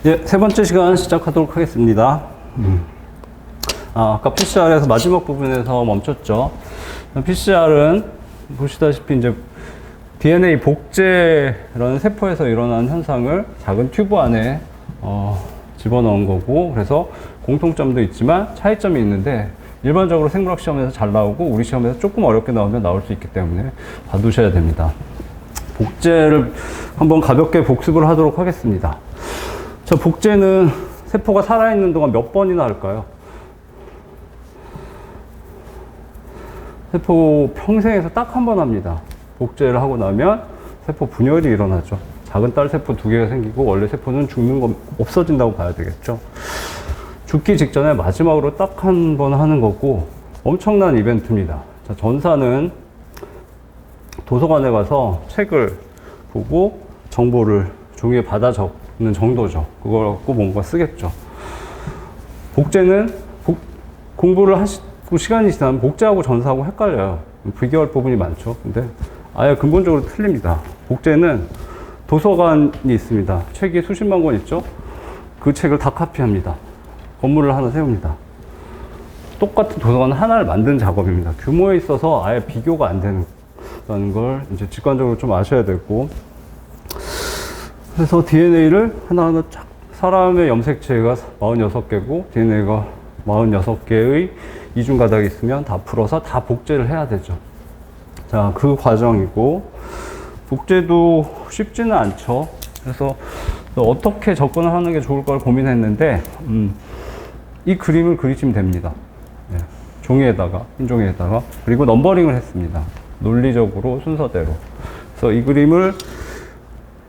예, 세 번째 시간 시작하도록 하겠습니다. 아까 PCR에서 마지막 부분에서 멈췄죠. PCR은 보시다시피 이제 DNA 복제라는 세포에서 일어나는 현상을 작은 튜브 안에 집어넣은 거고, 그래서 공통점도 있지만 차이점이 있는데 일반적으로 생물학 시험에서 잘 나오고 우리 시험에서 조금 어렵게 나오면 나올 수 있기 때문에 봐두셔야 됩니다. 복제를 한번 가볍게 복습을 하도록 하겠습니다. 자, 복제는 세포가 살아있는 동안 몇 번이나 할까요? 세포 평생에서 딱 한 번 합니다. 복제를 하고 나면 세포 분열이 일어나죠. 작은 딸 세포 2개가 생기고, 원래 세포는 죽는 거 없어진다고 봐야 되겠죠. 죽기 직전에 마지막으로 딱 한 번 하는 거고, 엄청난 이벤트입니다. 자, 전사는 도서관에 가서 책을 보고 정보를 종이에 받아 적는 정도죠. 그걸 갖고 뭔가 쓰겠죠. 복제는 공부를 하시고 시간이 지나면 복제하고 전사하고 헷갈려요. 비교할 부분이 많죠. 근데 아예 근본적으로 틀립니다. 복제는 도서관이 있습니다. 책이 수십만 권 있죠. 그 책을 다 카피합니다. 건물을 하나 세웁니다. 똑같은 도서관 하나를 만드는 작업입니다. 규모에 있어서 아예 비교가 안 되는 걸 이제 직관적으로 좀 아셔야 되고, 그래서 DNA를 하나하나 쫙, 사람의 염색체가 46개고 DNA가 46개의 이중가닥이 있으면 다 풀어서 다 복제를 해야 되죠. 자, 그 과정이고, 복제도 쉽지는 않죠. 그래서 어떻게 접근을 하는 게 좋을까 고민했는데, 이 그림을 그리시면 됩니다. 네. 종이에다가, 흰 종이에다가, 그리고 넘버링을 했습니다. 논리적으로 순서대로. 그래서 이 그림을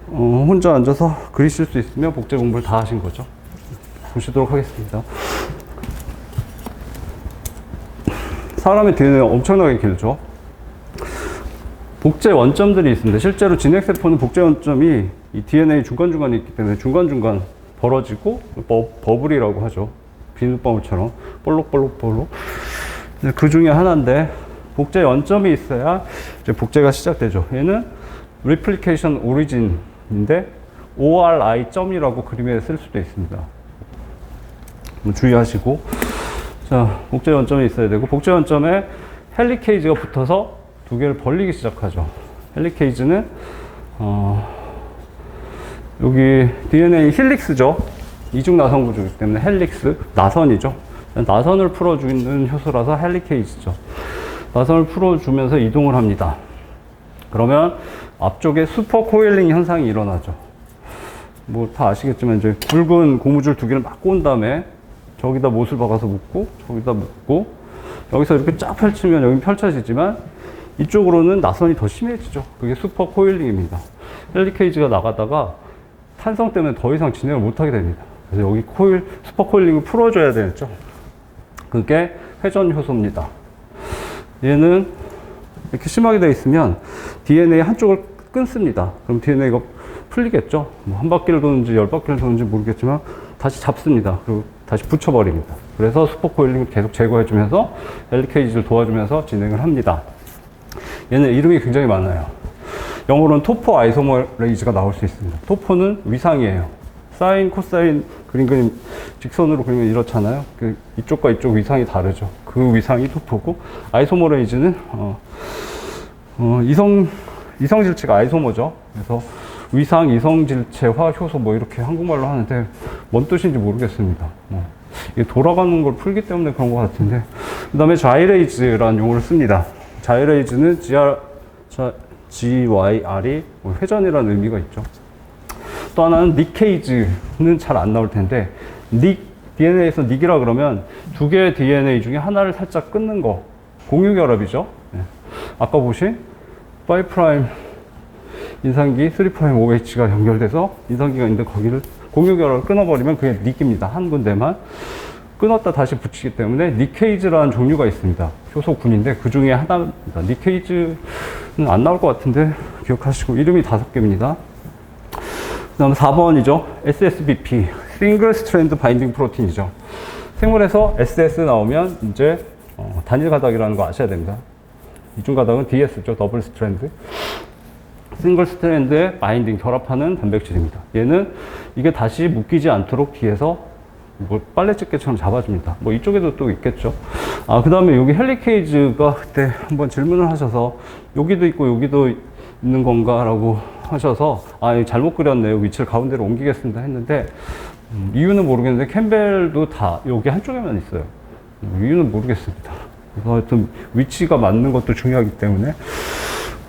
혼자 앉아서 그리실 수 있으면 복제 공부를 다 하신 거죠. 보시도록 하겠습니다. 사람의 DNA가 엄청나게 길죠. 복제 원점들이 있습니다. 실제로 진핵세포는 복제 원점이 이 DNA 중간중간에 있기 때문에 중간중간 벌어지고, 버블이라고 하죠. 비눗방울처럼 볼록볼록. 그 중에 하나인데, 복제 원점이 있어야 이제 복제가 시작되죠. 얘는 Replication Origin인데 ORI 점이라고 그림에 쓸 수도 있습니다. 주의하시고, 자, 복제 원점이 있어야 되고, 복제 원점에 헬리케이지가 붙어서 두 개를 벌리기 시작하죠. 헬리케이지는 여기 DNA 힐릭스죠. 이중 나선 구조이기 때문에 헬릭스, 나선이죠. 나선을 풀어주는 효소라서 헬리케이지죠. 나선을 풀어주면서 이동을 합니다. 그러면 앞쪽에 슈퍼 코일링 현상이 일어나죠. 뭐 다 아시겠지만 이제 굵은 고무줄 2개를 막 꼰 다음에 저기다 못을 박아서 묶고, 저기다 묶고, 여기서 이렇게 쫙 펼치면 여기 펼쳐지지만 이쪽으로는 나선이 더 심해지죠. 그게 슈퍼 코일링입니다. 헬리케이지가 나가다가 탄성 때문에 더 이상 진행을 못하게 됩니다. 그래서 여기 슈퍼 코일링을 풀어줘야 되겠죠. 그게 회전 효소입니다. 얘는 이렇게 심하게 되어 있으면 DNA 한쪽을 끊습니다. 그럼 DNA가 풀리겠죠. 뭐 한 바퀴를 도는지 10바퀴를 도는지 모르겠지만 다시 잡습니다. 그리고 다시 붙여버립니다. 그래서 슈퍼코일링을 계속 제거해주면서 헬리케이지를 도와주면서 진행을 합니다. 얘는 이름이 굉장히 많아요. 영어로는 토포 아이소머레이즈가 나올 수 있습니다. 토포는 위상이에요. 사인, 코사인 그림 직선으로 그리면 이렇잖아요. 이쪽과 이쪽 위상이 다르죠. 그 위상이 토포고, 아이소머레이즈는 이성질체가 아이소머죠. 그래서 위상, 이성질체화, 효소 뭐 이렇게 한국말로 하는데 뭔 뜻인지 모르겠습니다. 이게 돌아가는 걸 풀기 때문에 그런 것 같은데, 그 다음에 자이레이즈라는 용어를 씁니다. 자이레이즈는 GYR이 회전이라는 의미가 있죠. 또 하나는 니케이즈는 잘 안 나올 텐데, DNA에서 닉이라 그러면 2개의 DNA 중에 하나를 살짝 끊는 거, 공유결합이죠. 네. 아까 보신 5' 인상기 3' OH가 연결돼서 인상기가 있는데 거기를 공유결합을 끊어버리면 그게 닉입니다. 한 군데만 끊었다 다시 붙이기 때문에 니케이즈라는 종류가 있습니다. 효소군인데 그 중에 하나입니다. 니케이즈는 안 나올 것 같은데 기억하시고, 이름이 5개입니다. 그 다음 4번이죠. SSBP, Single Strand Binding Protein이죠. 생물에서 SS 나오면 이제 단일 가닥이라는 거 아셔야 됩니다. 이중 가닥은 DS죠. 더블 스트랜드. 싱글 스트랜드에 바인딩 결합하는 단백질입니다. 얘는 이게 다시 묶이지 않도록 뒤에서 뭐 빨래집게처럼 잡아줍니다. 뭐 이쪽에도 또 있겠죠. 그 다음에 여기 헬리케이즈가 그때 한번 질문을 하셔서 여기도 있고 여기도 있는 건가 라고 하셔서 잘못 그렸네요. 위치를 가운데로 옮기겠습니다 했는데 이유는 모르겠는데 캠벨도 다 여기 한쪽에만 있어요. 이유는 모르겠습니다. 그래서 하여튼 위치가 맞는 것도 중요하기 때문에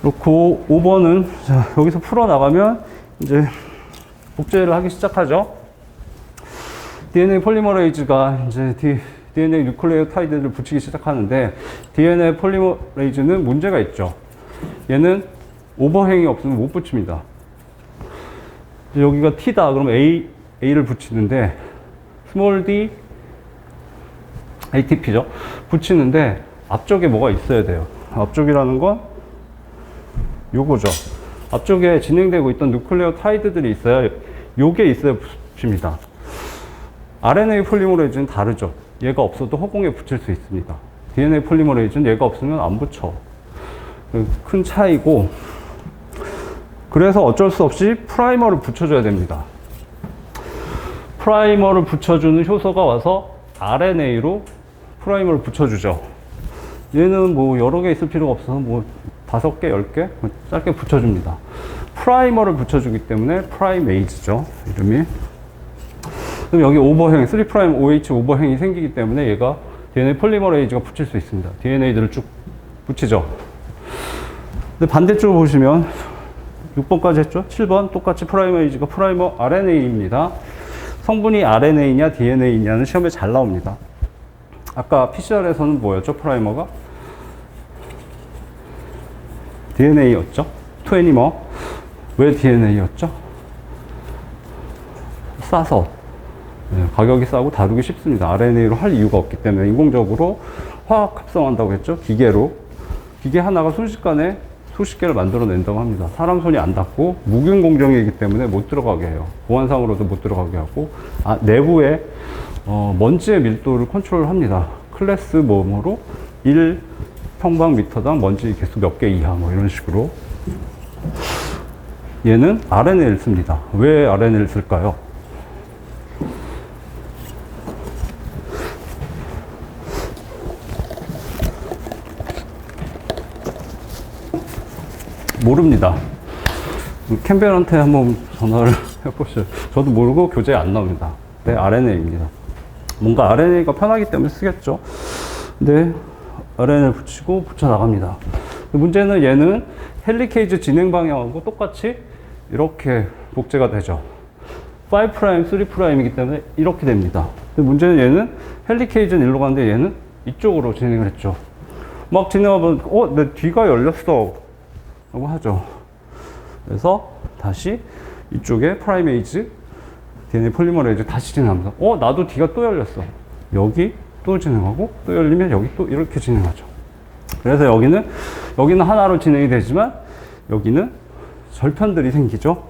그렇고 5번은 자, 여기서 풀어나가면 이제 복제를 하기 시작하죠. DNA 폴리머레이즈가 이제 DNA 뉴클레오타이드를 붙이기 시작하는데 DNA 폴리머레이즈는 문제가 있죠. 얘는 오버행이 없으면 못 붙입니다. 여기가 T다 그러면 A를 붙이는데 스몰 d ATP죠. 붙이는데 앞쪽에 뭐가 있어야 돼요. 앞쪽이라는 건 요거죠. 앞쪽에 진행되고 있던 누클레오타이드들이 있어야 요게 있어야 붙입니다. RNA 폴리머레이즈는 다르죠. 얘가 없어도 허공에 붙일 수 있습니다. DNA 폴리머레이즈는 얘가 없으면 안 붙여. 큰 차이고 그래서 어쩔 수 없이 프라이머를 붙여줘야 됩니다. 프라이머를 붙여주는 효소가 와서 RNA로 프라이머를 붙여주죠. 얘는 뭐 여러 개 있을 필요가 없어서 뭐 5개, 10개 짧게 붙여줍니다. 프라이머를 붙여주기 때문에 프라이메이즈죠. 이름이. 그럼 여기 오버행, 3' OH 오버행이 생기기 때문에 얘가 DNA 폴리머레이즈가 붙일 수 있습니다. DNA들을 쭉 붙이죠. 근데 반대쪽으로 보시면 6번까지 했죠? 7번 똑같이 프라이메이즈가 프라이머 RNA입니다. 성분이 RNA냐 DNA냐는 시험에 잘 나옵니다. 아까 PCR에서는 뭐였죠? 프라이머가? DNA였죠? 투애니머. 왜 DNA였죠? 싸서. 네, 가격이 싸고 다루기 쉽습니다. RNA로 할 이유가 없기 때문에 인공적으로 화학 합성한다고 했죠? 기계로. 기계 하나가 순식간에 수십 개를 만들어낸다고 합니다. 사람 손이 안 닿고 무균 공정이기 때문에 못 들어가게 해요. 보안상으로도 못 들어가게 하고 내부에 먼지의 밀도를 컨트롤합니다. 클래스 뭐뭐로 1 평방미터당 먼지 개수 몇 개 이하 뭐 이런 식으로. 얘는 RNA를 씁니다. 왜 RNA를 쓸까요? 모릅니다. 캠벨한테 한번 전화를 해보시죠. 저도 모르고 교재에 안 나옵니다. 네, RNA입니다. 뭔가 RNA가 편하기 때문에 쓰겠죠. 근데 RNA를 붙이고 붙여 나갑니다. 문제는 얘는 헬리케이즈 진행 방향하고 똑같이 이렇게 복제가 되죠. 5', 3'이기 때문에 이렇게 됩니다. 근데 문제는 얘는 헬리케이즈는 일로 가는데 얘는 이쪽으로 진행을 했죠. 막 진행하면 내 뒤가 열렸어 라고 하죠. 그래서 다시 이쪽에 프라이메이즈 DNA 폴리머레이즈 다시 진행합니다. 나도 뒤가 또 열렸어. 여기 또 진행하고 또 열리면 여기 또 이렇게 진행하죠. 그래서 여기는 하나로 진행이 되지만 여기는 절편들이 생기죠.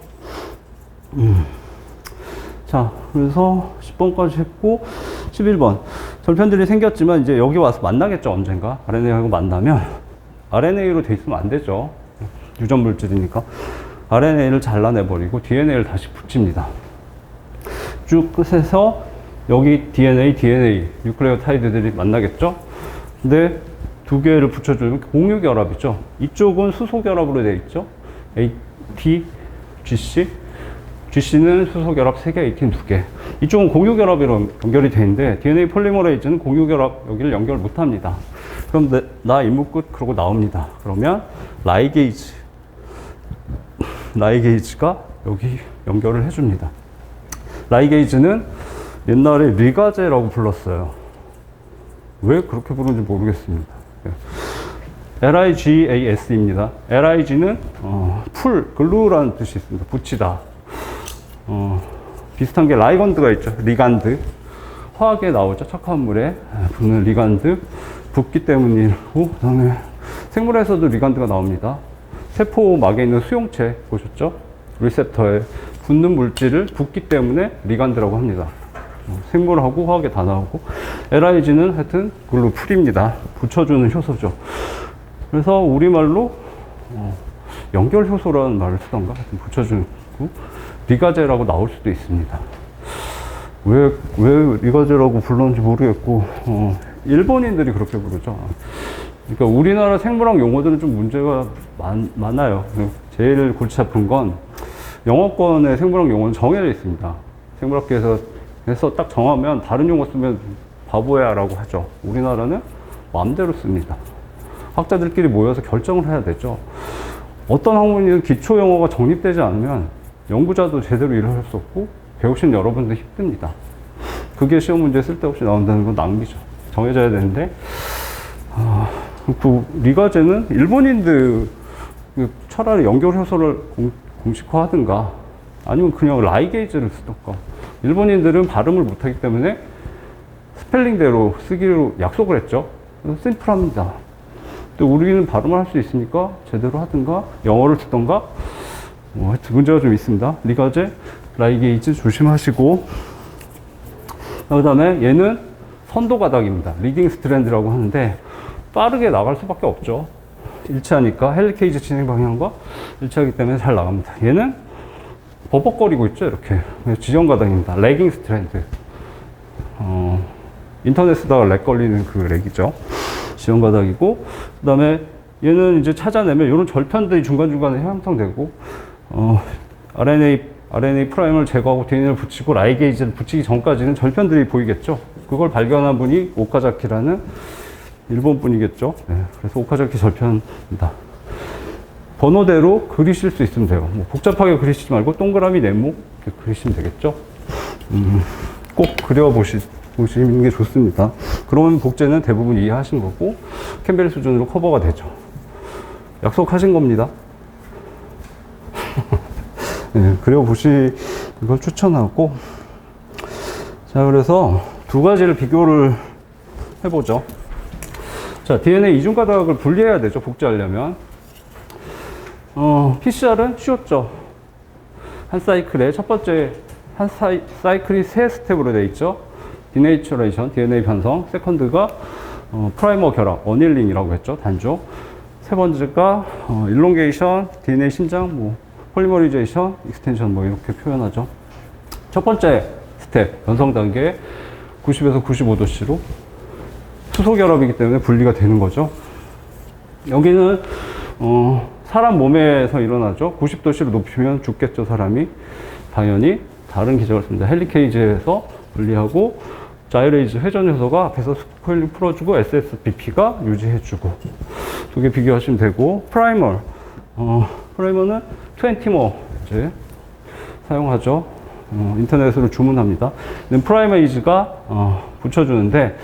자, 그래서 10번까지 했고 11번 절편들이 생겼지만 이제 여기 와서 만나겠죠. 언젠가 RNA하고 만나면 RNA로 돼 있으면 안 되죠. 유전 물질이니까 RNA를 잘라내버리고 DNA를 다시 붙입니다. 쭉 끝에서 여기 DNA 뉴클레오타이드들이 만나겠죠. 근데 두 개를 붙여주면 공유 결합이죠. 이쪽은 수소 결합으로 되어 있죠. AT, GC. GC는 수소 결합 3개, AT는 2개. 이쪽은 공유 결합으로 연결이 되어 있는데 DNA 폴리머레이즈는 공유 결합 여기를 연결 못 합니다. 그럼 나 임무 끝 그러고 나옵니다. 그러면 라이게이즈가 여기 연결을 해줍니다. 라이게이즈는 옛날에 리가제라고 불렀어요. 왜 그렇게 부르는지 모르겠습니다. LIGAS입니다. LIG는 글루라는 뜻이 있습니다. 붙이다. 비슷한 게 라이건드가 있죠. 리간드. 화학에 나오죠. 착화물에 붙는 리간드. 붙기 때문이고, 그 다음에 생물에서도 리간드가 나옵니다. 세포막에 있는 수용체 보셨죠? 리셉터에 붙는 물질을 붙기 때문에 리간드라고 합니다. 생물하고 화학에 다 나오고. LIG는 하여튼 글루풀입니다. 붙여주는 효소죠. 그래서 우리말로 연결 효소라는 말을 쓰던가 하여튼 붙여주고 리가제라고 나올 수도 있습니다. 왜 리가제라고 불렀는지 모르겠고 일본인들이 그렇게 부르죠. 그러니까 우리나라 생물학 용어들은 좀 문제가 많아요. 제일 골치 아픈 건 영어권의 생물학 용어는 정해져 있습니다. 생물학계에서 딱 정하면 다른 용어 쓰면 바보야 라고 하죠. 우리나라는 마음대로 씁니다. 학자들끼리 모여서 결정을 해야 되죠. 어떤 학문이든 기초 용어가 정립되지 않으면 연구자도 제대로 일을 할 수 없고 배우신 여러분도 힘듭니다. 그게 시험 문제에 쓸데없이 나온다는 건 낭비죠. 정해져야 되는데 그 리가제는 일본인들 차라리 연결 효소를 공식화하든가 아니면 그냥 라이게이즈를 쓰던가. 일본인들은 발음을 못하기 때문에 스펠링대로 쓰기로 약속을 했죠. 심플합니다. 또 우리는 발음을 할 수 있으니까 제대로 하든가 영어를 쓰던가 하여튼 문제가 좀 있습니다. 리가제, 라이게이즈 조심하시고, 그 다음에 얘는 선도 가닥입니다. 리딩 스트랜드라고 하는데 빠르게 나갈 수밖에 없죠. 일치하니까 헬리케이즈 진행 방향과 일치하기 때문에 잘 나갑니다. 얘는 버벅거리고 있죠. 이렇게 지정 가닥입니다. 레깅 스트랜드. 인터넷 쓰다가 렉 걸리는 그 렉이죠. 지정 가닥이고, 그 다음에 얘는 이제 찾아내면 이런 절편들이 중간중간에 형성되고 RNA 프라임을 제거하고 DNA를 붙이고 라이게이즈를 붙이기 전까지는 절편들이 보이겠죠. 그걸 발견한 분이 오카자키라는 일본 분이겠죠. 네, 그래서 오카자키 절편입니다. 번호대로 그리실 수 있으면 돼요. 뭐 복잡하게 그리시지 말고 동그라미, 네모 이렇게 그리시면 되겠죠. 꼭 그려보시는 게 좋습니다. 그러면 복제는 대부분 이해하신 거고 캠벨 수준으로 커버가 되죠. 약속하신 겁니다. 네, 그려보시는 걸 추천하고, 자, 그래서 두 가지를 비교를 해보죠. 자, DNA 이중 가닥을 분리해야 되죠. 복제하려면. PCR은 쉬웠죠. 한 사이클에 첫 번째 한 사이클이 세 스텝으로 되어 있죠. 디네이처레이션, DNA 편성. 세컨드가 프라이머 결합, 어닐링이라고 했죠. 단조. 세 번째가 일롱게이션, DNA 신장, 폴리머리제이션, 익스텐션 이렇게 표현하죠. 첫 번째 스텝, 변성 단계 90에서 95도씨로 수소 결합이기 때문에 분리가 되는 거죠. 여기는 사람 몸에서 일어나죠. 90도씨로 높이면 죽겠죠, 사람이. 당연히 다른 기적을 씁니다. 헬리케이즈에서 분리하고 자이레이즈 회전 효소가 앞에서 스코일링 풀어주고 SSBP가 유지해주고 두 개 비교하시면 되고, 프라이머는 20모 이제 사용하죠. 인터넷으로 주문합니다. 프라이머이즈가 붙여주는데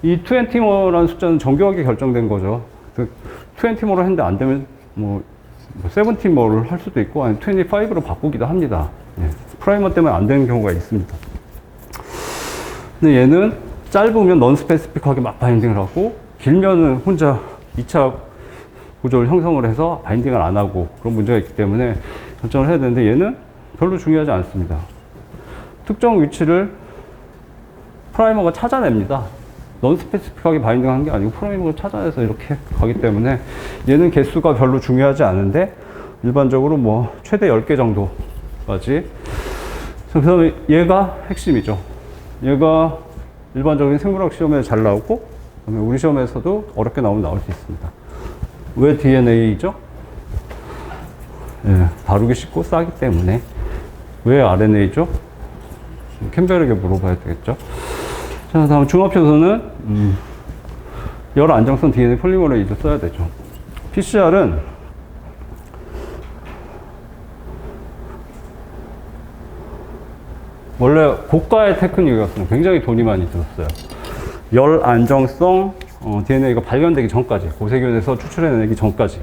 이 20모라는 숫자는 정교하게 결정된 거죠. 20모를 했는데 안 되면 17모를 할 수도 있고 아니면 25로 바꾸기도 합니다. 예, 프라이머 때문에 안 되는 경우가 있습니다. 근데 얘는 짧으면 넌스페시픽하게 막 바인딩을 하고 길면은 혼자 2차 구조를 형성을 해서 바인딩을 안 하고 그런 문제가 있기 때문에 결정을 해야 되는데 얘는 별로 중요하지 않습니다. 특정 위치를 프라이머가 찾아냅니다. 넌스페시픽하게 바인딩하는 게 아니고 프라이머가 찾아내서 이렇게 가기 때문에 얘는 개수가 별로 중요하지 않은데 일반적으로 최대 10개 정도까지. 그래서 얘가 핵심이죠. 얘가 일반적인 생물학 시험에 잘 나오고 그다음에 우리 시험에서도 어렵게 나오면 나올 수 있습니다. 왜 DNA죠? 예, 다루기 쉽고 싸기 때문에. 왜 RNA죠? 캠벨에게 물어봐야 되겠죠. 자, 다음 중합효소는 열 안정성 DNA 폴리머레이즈 써야 되죠. PCR은 원래 고가의 테크닉이었어요. 굉장히 돈이 많이 들었어요. 열 안정성 DNA가 발견되기 전까지, 고세균에서 추출해내기 전까지.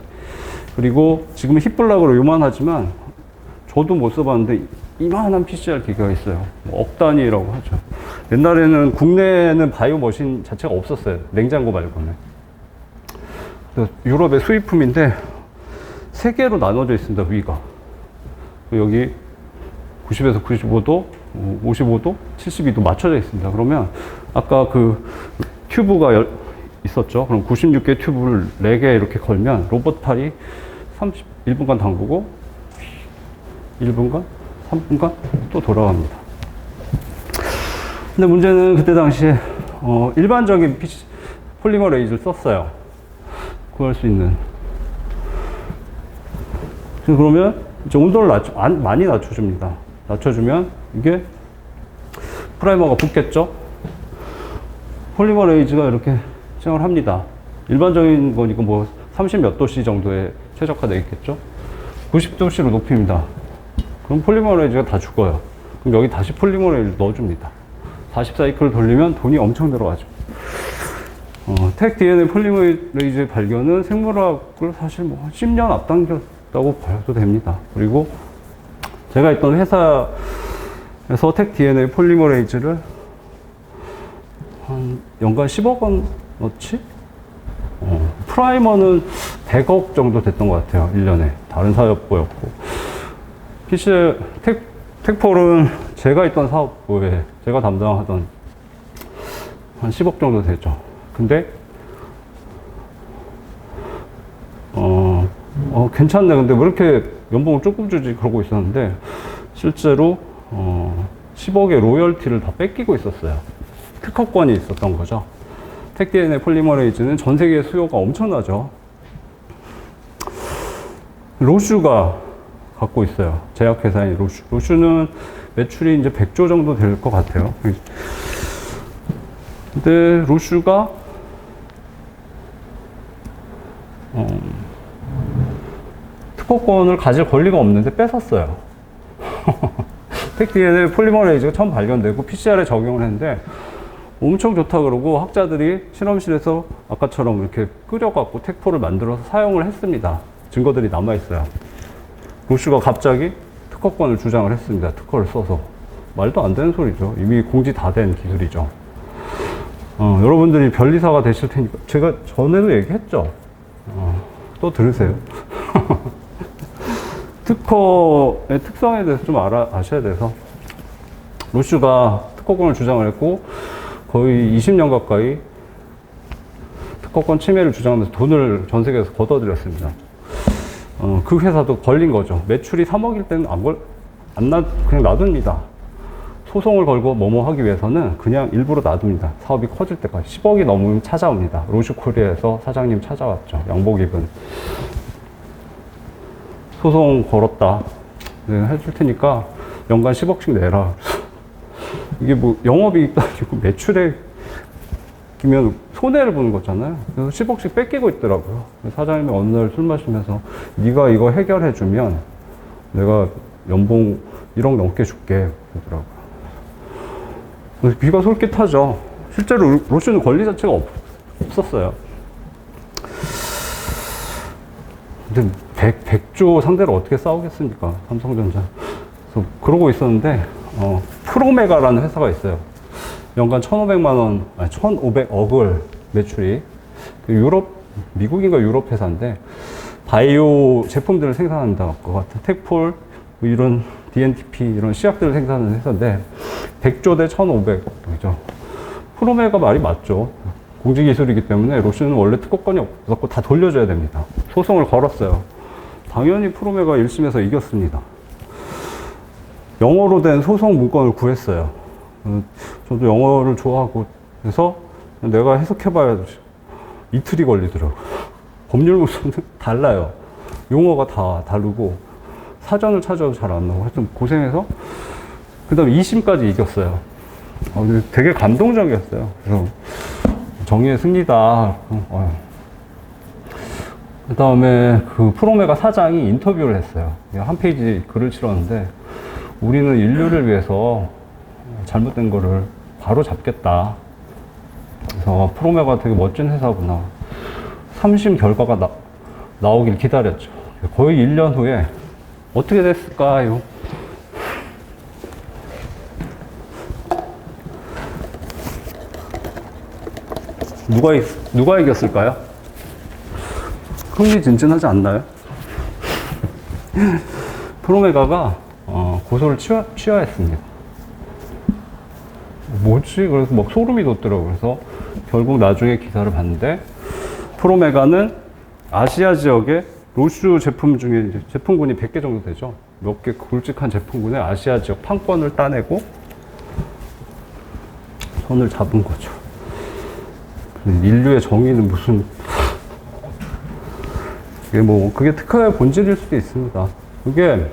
그리고 지금 힙블락으로 요만하지만 저도 못 써봤는데 이만한 PCR 기계가 있어요. 억 단위라고 하죠. 옛날에는 국내에는 바이오 머신 자체가 없었어요. 냉장고 말고는. 유럽의 수입품인데 세 개로 나눠져 있습니다. 위가. 여기 90에서 95도, 55도, 72도 맞춰져 있습니다. 그러면 아까 그 튜브가 있었죠. 그럼 96개 튜브를 4개 이렇게 걸면 로봇 팔이 31분간 담그고 1분간, 3분간 또 돌아갑니다. 근데 문제는 그때 당시에 일반적인 폴리머레이즈를 썼어요. 구할 수 있는. 그러면 이제 온도를 많이 낮춰줍니다. 낮춰주면 이게 프라이머가 붙겠죠? 폴리머레이즈가 이렇게 시작을 합니다. 일반적인 거니까 뭐 30 몇 도씨 정도에 최적화되어 있겠죠? 90도씨로 높입니다. 그럼 폴리머레이즈가 다 죽어요. 그럼 여기 다시 폴리머레이즈 넣어줍니다. 40사이클 돌리면 돈이 엄청 들어가죠. 택 DNA 폴리머레이즈의 발견은 생물학을 사실 뭐 10년 앞당겼다고 봐도 됩니다. 그리고 제가 있던 회사에서 택 DNA 폴리머레이즈를 한 연간 10억 원어치? 프라이머는 100억 정도 됐던 것 같아요. 1년에. 다른 사업부였고. 택폴은 제가 있던 사업부에 제가 담당하던 한 10억 정도 되죠. 근데 괜찮네. 근데 왜 이렇게 연봉을 조금 주지? 그러고 있었는데 실제로 10억의 로열티를 다 뺏기고 있었어요. 특허권이 있었던 거죠. 택 DNA 폴리머레이즈는 전 세계 수요가 엄청나죠. 로슈가 갖고 있어요. 제약회사인 로슈. 로슈는 매출이 이제 100조 정도 될 것 같아요. 근데 로슈가 특허권을 가질 권리가 없는데 뺏었어요. 택 DNA 폴리머레이즈가 처음 발견되고 PCR에 적용을 했는데 엄청 좋다 그러고 학자들이 실험실에서 아까처럼 이렇게 끓여갖고 택포를 만들어서 사용을 했습니다. 증거들이 남아있어요. 로슈가 갑자기 특허권을 주장을 했습니다. 특허를 써서. 말도 안 되는 소리죠. 이미 공지 다 된 기술이죠. 여러분들이 변리사가 되실 테니까 제가 전에도 얘기했죠. 또 들으세요. 특허의 특성에 대해서 좀 아셔야 돼서 로슈가 특허권을 주장을 했고 거의 20년 가까이 특허권 침해를 주장하면서 돈을 전 세계에서 걷어들였습니다. 그 회사도 걸린 거죠. 매출이 3억일 때는 그냥 놔둡니다. 소송을 걸고 뭐뭐 하기 위해서는 그냥 일부러 놔둡니다. 사업이 커질 때까지. 10억이 넘으면 찾아옵니다. 로슈 코리아에서 사장님 찾아왔죠. 양복 입은. 소송 걸었다. 네, 해줄 테니까 연간 10억씩 내라. 이게 뭐 영업이익도 아니고 매출액이면 손해를 보는 거잖아요. 그래서 10억씩 뺏기고 있더라고요. 사장님이 어느 날 술 마시면서 네가 이거 해결해주면 내가 연봉 1억 넘게 줄게 그러더라고요. 그래서 귀가 솔깃하죠. 실제로 로슈는 권리 자체가 없었어요. 근데 100조 상대로 어떻게 싸우겠습니까? 삼성전자. 그래서 그러고 있었는데 프로메가라는 회사가 있어요. 연간 1,500억을 매출이. 미국인가 유럽 회사인데, 바이오 제품들을 생산한다 것 같은 택폴, 뭐 이런 DNTP, 이런 시약들을 생산하는 회사인데, 100조 대 1,500억이죠. 프로메가 말이 맞죠. 공직기술이기 때문에 로슈는 원래 특허권이 없었고 다 돌려줘야 됩니다. 소송을 걸었어요. 당연히 프로메가 1심에서 이겼습니다. 영어로 된 소송 문건을 구했어요. 저도 영어를 좋아하고 해서 내가 해석해봐야 이틀이 걸리더라고요. 법률 문서는 달라요. 용어가 다 다르고 사전을 찾아도 잘 안 나오고 하여튼 고생해서 그 다음에 2심까지 이겼어요. 되게 감동적이었어요. 그래서 정의의 승리다. 그 다음에 그 프로메가 사장이 인터뷰를 했어요. 한 페이지 글을 실었는데 우리는 인류를 위해서 잘못된 거를 바로 잡겠다. 그래서 프로메가 되게 멋진 회사구나. 3심 결과가 나오길 기다렸죠. 거의 1년 후에 어떻게 됐을까요? 누가 이겼을까요? 흥미진진하지 않나요? 프로메가가 고소를 취하했습니다. 뭐지? 그래서 막 소름이 돋더라고요. 그래서 결국 나중에 기사를 봤는데 프로메가는 아시아 지역에 로슈 제품 중에 이제 제품군이 100개 정도 되죠. 몇 개 굵직한 제품군에 아시아 지역 판권을 따내고 손을 잡은 거죠. 인류의 정의는 무슨, 그게 특허의 본질일 수도 있습니다. 그게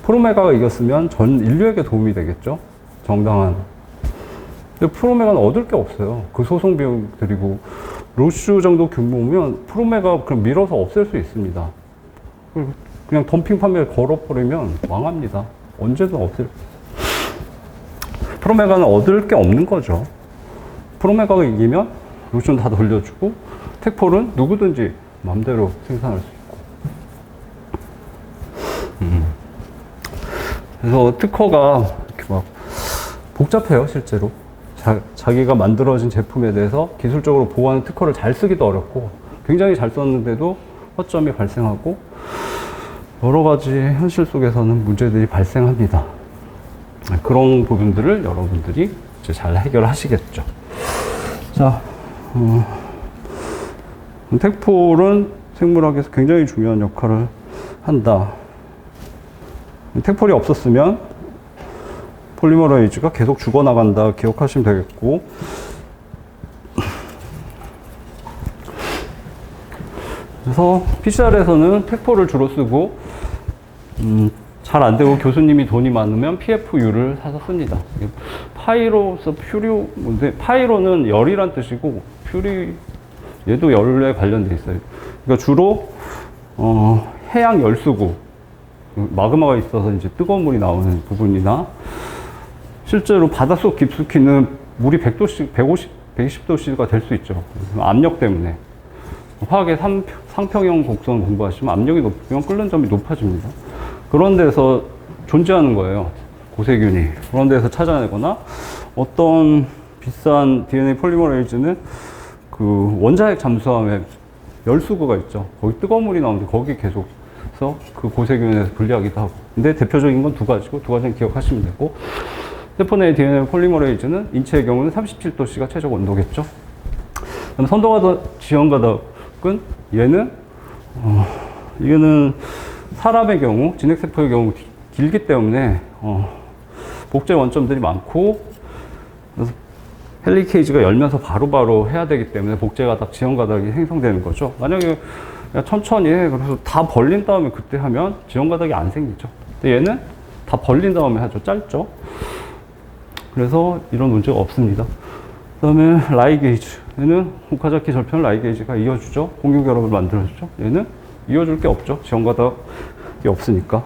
프로메가가 이겼으면 전 인류에게 도움이 되겠죠. 정당한. 근데 프로메가는 얻을 게 없어요. 그 소송 비용 들이고. 로슈 정도 규모면 프로메가 그냥 밀어서 없앨 수 있습니다. 그냥 덤핑 판매를 걸어버리면 망합니다. 언제든 없앨 수 있어요. 프로메가는 얻을 게 없는 거죠. 프로메가가 이기면 로슈는 다 돌려주고, 텍폴은 누구든지 마음대로 생산할 수 있고. 그래서 특허가 이렇게 막 복잡해요, 실제로. 자기가 만들어진 제품에 대해서 기술적으로 보호하는 특허를 잘 쓰기도 어렵고, 굉장히 잘 썼는데도 허점이 발생하고, 여러 가지 현실 속에서는 문제들이 발생합니다. 그런 부분들을 여러분들이 이제 잘 해결하시겠죠. 자, 텍폴은 생물학에서 굉장히 중요한 역할을 한다. 텍폴이 없었으면 폴리머레이즈가 계속 죽어나간다 기억하시면 되겠고, 그래서 PCR에서는 텍폴을 주로 쓰고, 잘 안 되고 교수님이 돈이 많으면 PFU를 사서 씁니다. 파이로서 퓨리오, 파이로는 열이란 뜻이고, 얘도 열에 관련돼 있어요. 그러니까 주로 해양 열수구, 마그마가 있어서 이제 뜨거운 물이 나오는 부분이나, 실제로 바닷속 깊숙이는 물이 100도씨, 120도씨가 될 수 있죠. 압력 때문에. 화학의 상평형 곡선 공부하시면 압력이 높으면 끓는 점이 높아집니다. 그런 데서 존재하는 거예요, 고세균이. 그런 데서 찾아내거나, 어떤 비싼 DNA 폴리머레이즈는 그 원자핵 잠수함에 열수구가 있죠. 거기 뜨거운 물이 나오는데 거기 계속 해서 그 고세균에서 분리하기도 하고. 근데 대표적인 건 두 가지고, 두 가지는 기억하시면 되고, 세포 내 DNA 폴리머레이즈는 인체의 경우는 37도씨가 최적 온도겠죠. 그다음 선도가닥, 지형가닥은 이거는 사람의 경우, 진핵세포의 경우 길기 때문에 복제 원점들이 많고, 그래서 헬리케이지가 열면서 바로바로 해야 되기 때문에 복제가닥, 지형가닥이 생성되는 거죠. 만약에 천천히 해, 그래서 다 벌린 다음에 그때 하면 지형가닥이 안 생기죠. 근데 얘는 다 벌린 다음에 하죠. 짧죠. 그래서 이런 문제가 없습니다. 그 다음에 라이게이즈. 얘는 오카자키 절편 라이게이즈가 이어주죠. 공유결합을 만들어주죠. 얘는 이어줄 게 없죠. 지형가닥이 없으니까.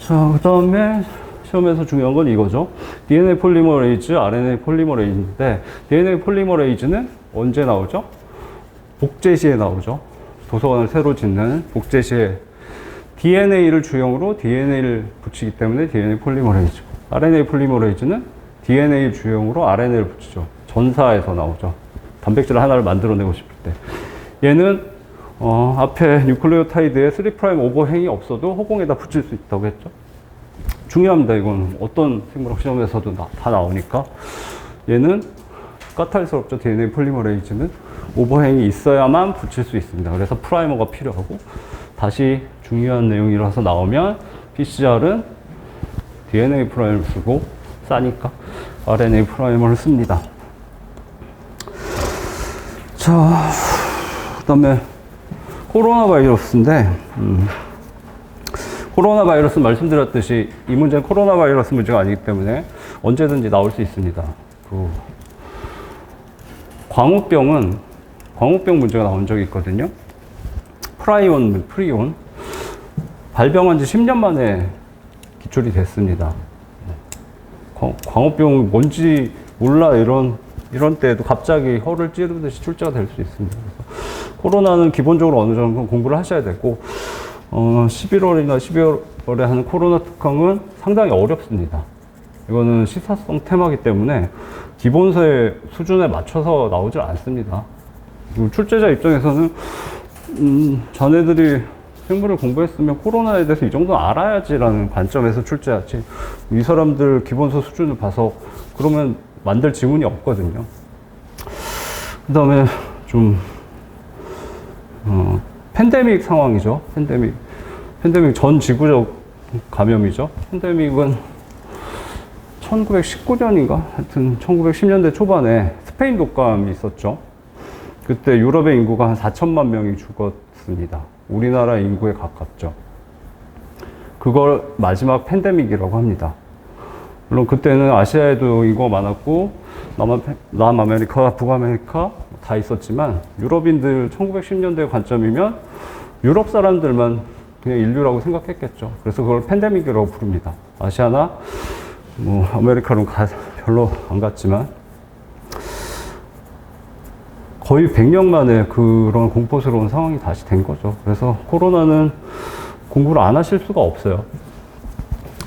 자, 그 다음에 시험에서 중요한 건 이거죠. DNA 폴리머레이즈, RNA 폴리머레이즈인데, DNA 폴리머레이즈는 언제 나오죠? 복제 시에 나오죠. 도서관을 새로 짓는 복제 시에 DNA를 주형으로 DNA를 붙이기 때문에 DNA 폴리머레이즈. RNA 폴리머레이즈는 DNA 주형으로 RNA를 붙이죠. 전사에서 나오죠. 단백질 하나를 만들어내고 싶을 때. 얘는 앞에 뉴클레오타이드에 3' 오버행이 없어도 허공에다 붙일 수 있다고 했죠. 중요합니다. 이건 어떤 생물학 시험에서도 다 나오니까. 얘는 까탈스럽죠. DNA 폴리머레이즈는 오버행이 있어야만 붙일 수 있습니다. 그래서 프라이머가 필요하고, 다시 중요한 내용이라서 나오면 PCR은 DNA 프라이머를 쓰고, 싸니까 RNA 프라이머를 씁니다. 자, 그 다음에 코로나 바이러스인데, 코로나 바이러스 말씀드렸듯이 이 문제는 코로나 바이러스 문제가 아니기 때문에 언제든지 나올 수 있습니다. 광우병은 광우병 문제가 나온 적이 있거든요. 프리온 발병한 지 10년 만에 기출이 됐습니다. 광우병 뭔지 몰라 이런 때에도 갑자기 혀를 찌르듯이 출제가 될 수 있습니다. 그래서 코로나는 기본적으로 어느 정도 공부를 하셔야 되고, 11월이나 12월에 하는 코로나 특강은 상당히 어렵습니다. 이거는 시사성 테마이기 때문에 기본서의 수준에 맞춰서 나오질 않습니다. 출제자 입장에서는 자네들이 생물을 공부했으면 코로나에 대해서 이 정도는 알아야지라는 관점에서 출제하지, 이 사람들 기본서 수준을 봐서 그러면 만들 지문이 없거든요. 그 다음에 좀 팬데믹 상황이죠. 팬데믹 전 지구적 감염이죠. 팬데믹은 1919년인가? 하여튼 1910년대 초반에 스페인 독감이 있었죠. 그때 유럽의 인구가 한 4천만 명이 죽었습니다. 우리나라 인구에 가깝죠. 그걸 마지막 팬데믹이라고 합니다. 물론 그때는 아시아에도 인구가 많았고 남아메리카, 북아메리카 다 있었지만 유럽인들 1910년대 관점이면 유럽 사람들만 그냥 인류라고 생각했겠죠. 그래서 그걸 팬데믹이라고 부릅니다. 아시아나 뭐 아메리카는 별로 안 갔지만 거의 100년 만에 그런 공포스러운 상황이 다시 된 거죠. 그래서 코로나는 공부를 안 하실 수가 없어요.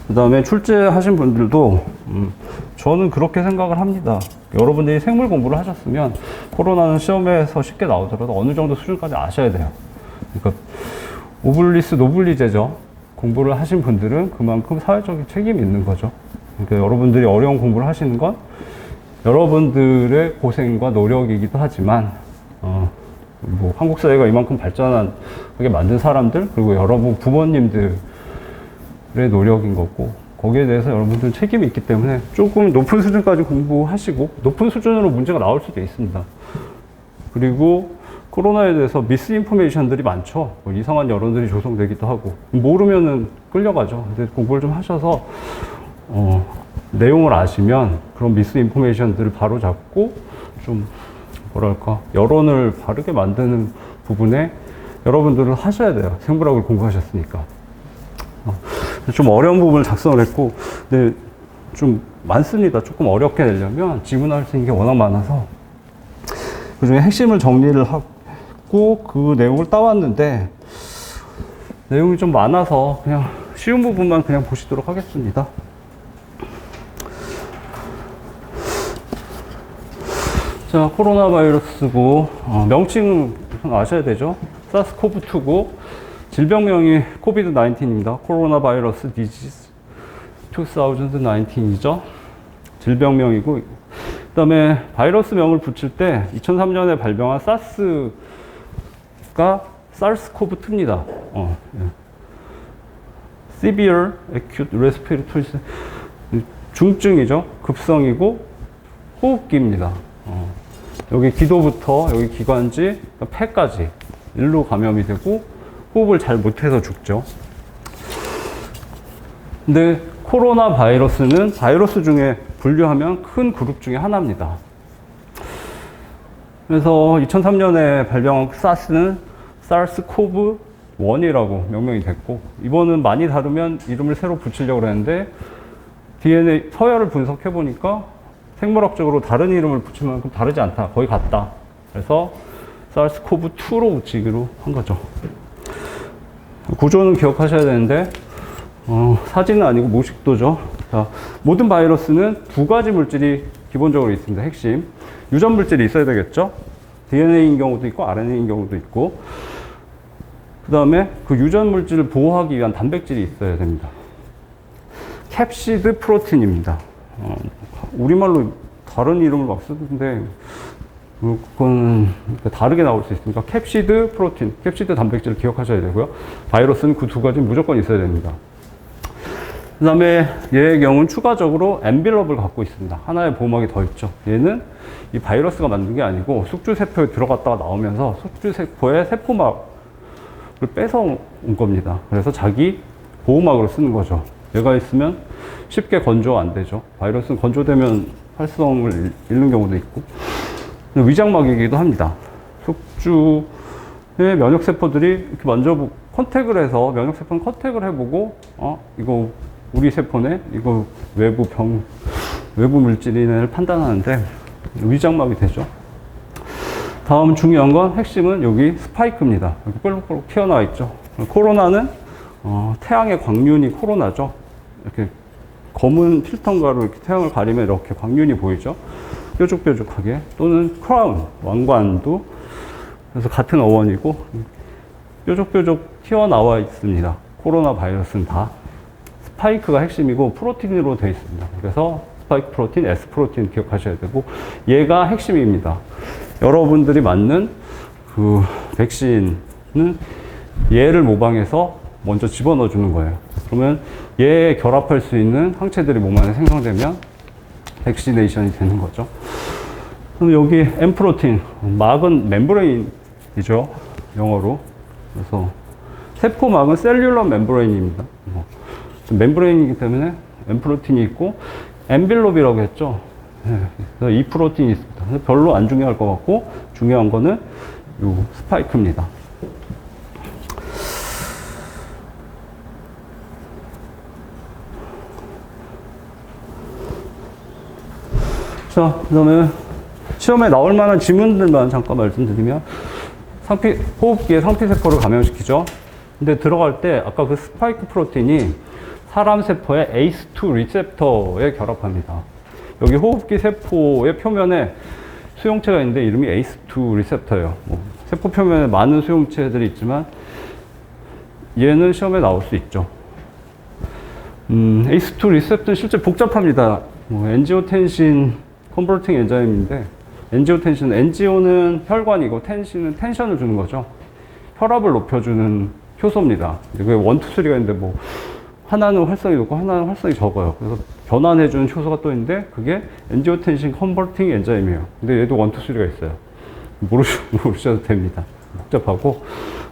그 다음에 출제하신 분들도 저는 그렇게 생각을 합니다. 여러분들이 생물 공부를 하셨으면 코로나는 시험에서 쉽게 나오더라도 어느 정도 수준까지 아셔야 돼요. 그러니까 오블리스 노블리제죠. 공부를 하신 분들은 그만큼 사회적인 책임이 있는 거죠. 그러니까 여러분들이 어려운 공부를 하시는 건 여러분들의 고생과 노력이기도 하지만 뭐 한국 사회가 이만큼 발전하게 만든 사람들 그리고 여러분 부모님들의 노력인 거고 거기에 대해서 여러분들은 책임이 있기 때문에 조금 높은 수준까지 공부하시고 높은 수준으로 문제가 나올 수도 있습니다. 그리고 코로나에 대해서 미스인포메이션들이 많죠. 뭐 이상한 여론들이 조성되기도 하고 모르면은 끌려가죠. 근데 공부를 좀 하셔서 내용을 아시면 그런 미스인포메이션들을 바로 잡고 좀 뭐랄까 여론을 바르게 만드는 부분에 여러분들은 하셔야 돼요. 생물학을 공부하셨으니까. 좀 어려운 부분을 작성을 했고 근데 좀 많습니다. 조금 어렵게 내려면 지문할 수 있는 게 워낙 많아서 그 중에 핵심을 정리를 하고 그 내용을 따왔는데 내용이 좀 많아서 그냥 쉬운 부분만 그냥 보시도록 하겠습니다. 자, 코로나 바이러스고 명칭은 아셔야 되죠. 사스코브2고 질병명이 코비드-19입니다. 코로나 바이러스 디지즈 2019이죠. 질병명이고 그 다음에 바이러스명을 붙일 때 2003년에 발병한 사스가 사스코브2입니다. Severe Acute Respiratory 중증이죠. 급성이고 호흡기입니다. 여기 기도부터 여기 기관지, 폐까지 일로 감염이 되고 호흡을 잘 못해서 죽죠. 근데 코로나 바이러스는 바이러스 중에 분류하면 큰 그룹 중에 하나입니다. 그래서 2003년에 발병한 사스는 사르스코브1이라고 명명이 됐고 이번은 많이 다르면 이름을 새로 붙이려고 했는데 DNA 서열을 분석해 보니까 생물학적으로 다른 이름을 붙이면 만큼 다르지 않다. 거의 같다. 그래서 사르스코브2로 붙이기로 한 거죠. 구조는 기억하셔야 되는데 사진은 아니고 모식도죠. 자, 모든 바이러스는 두 가지 물질이 기본적으로 있습니다. 핵심. 유전 물질이 있어야 되겠죠. DNA인 경우도 있고 RNA인 경우도 있고 그 다음에 그 유전 물질을 보호하기 위한 단백질이 있어야 됩니다. 캡시드 프로틴입니다. 우리말로 다른 이름을 막 쓰는데 그건 다르게 나올 수 있으니까 캡시드 프로틴, 캡시드 단백질을 기억하셔야 되고요. 바이러스는 그 두 가지 무조건 있어야 됩니다. 그 다음에 얘의 경우는 추가적으로 엔빌럽을 갖고 있습니다. 하나의 보호막이 더 있죠. 얘는 이 바이러스가 만든 게 아니고 숙주세포에 들어갔다가 나오면서 숙주세포의 세포막을 뺏어온 겁니다. 그래서 자기 보호막으로 쓰는 거죠. 얘가 있으면 쉽게 건조 안 되죠. 바이러스는 건조되면 활성을 잃는 경우도 있고 위장막이기도 합니다. 숙주의 면역세포들이 이렇게 만져보고 컨택을 해서 면역세포는 컨택을 해보고 이거 우리 세포네? 이거 외부 물질이네를 판단하는데 위장막이 되죠. 다음 중요한 건 핵심은 여기 스파이크입니다. 여기 뾰룩뾰룩 튀어나와 있죠. 코로나는 태양의 광륜이 코로나죠. 이렇게 검은 필터가로 이렇게 태양을 가리면 이렇게 광륜이 보이죠. 뾰족뾰족하게. 또는 크라운, 왕관도 그래서 같은 어원이고 뾰족뾰족 튀어나와 있습니다. 코로나 바이러스는 다 스파이크가 핵심이고 프로틴으로 되어 있습니다. 그래서 스파이크 프로틴, S 프로틴 기억하셔야 되고 얘가 핵심입니다. 여러분들이 맞는 그 백신은 얘를 모방해서 먼저 집어넣어 주는 거예요. 그러면 얘에 결합할 수 있는 항체들이 몸 안에 생성되면 백시네이션이 되는 거죠. 그럼 여기 M 프로틴, 막은 멤브레인이죠, 영어로. 그래서 세포막은 셀룰러 멤브레인입니다. 멤브레인이기 때문에 M 프로틴이 있고, 엔빌롭이라고 했죠. 그래서 이 프로틴이 있습니다. 별로 안 중요할 것 같고, 중요한 거는 이 스파이크입니다. 자, 그 다음에 시험에 나올 만한 질문들만 잠깐 말씀드리면, 호흡기에 상피세포를 감염시키죠. 근데 들어갈 때 아까 그 스파이크 프로틴이 사람 세포의 ACE2 리셉터에 결합합니다. 여기 호흡기 세포의 표면에 수용체가 있는데 이름이 ACE2 리셉터예요. 세포 표면에 많은 수용체들이 있지만 얘는 시험에 나올 수 있죠. ACE2 리셉터는 실제 복잡합니다. 엔지오텐신 컨버팅 엔자임인데, 엔지오는 혈관이고 텐신은 텐션을 주는 거죠. 혈압을 높여주는 효소입니다. 그게 1, 2, 3가 있는데 하나는 활성이 높고 하나는 활성이 적어요. 그래서 변환해주는 효소가 또 있는데 그게 엔지오텐신 컨버팅 엔자임이에요. 근데 얘도 1, 2, 3가 있어요. 모르셔도 됩니다. 복잡하고.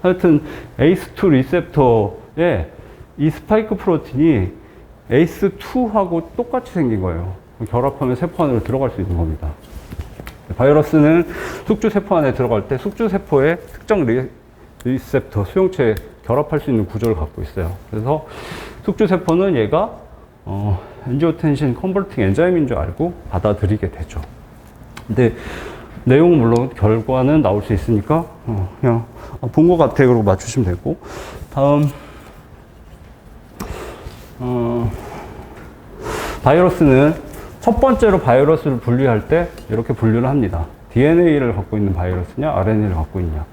하여튼 ACE2 리셉터에 이 스파이크 프로틴이 ACE2하고 똑같이 생긴 거예요. 결합하면 세포 안으로 들어갈 수 있는 겁니다. 바이러스는 숙주세포 안에 들어갈 때 숙주세포의 특정 리셉터, 수용체에 결합할 수 있는 구조를 갖고 있어요. 그래서 숙주세포는 얘가 엔지오텐신 컨버팅 엔자임인 줄 알고 받아들이게 되죠. 근데 내용은 물론 결과는 나올 수 있으니까 그냥 본 것 같아 그러고 맞추시면 되고. 다음 바이러스는 첫 번째로 바이러스를 분리할 때 이렇게 분류를 합니다. DNA를 갖고 있는 바이러스냐, RNA를 갖고 있냐.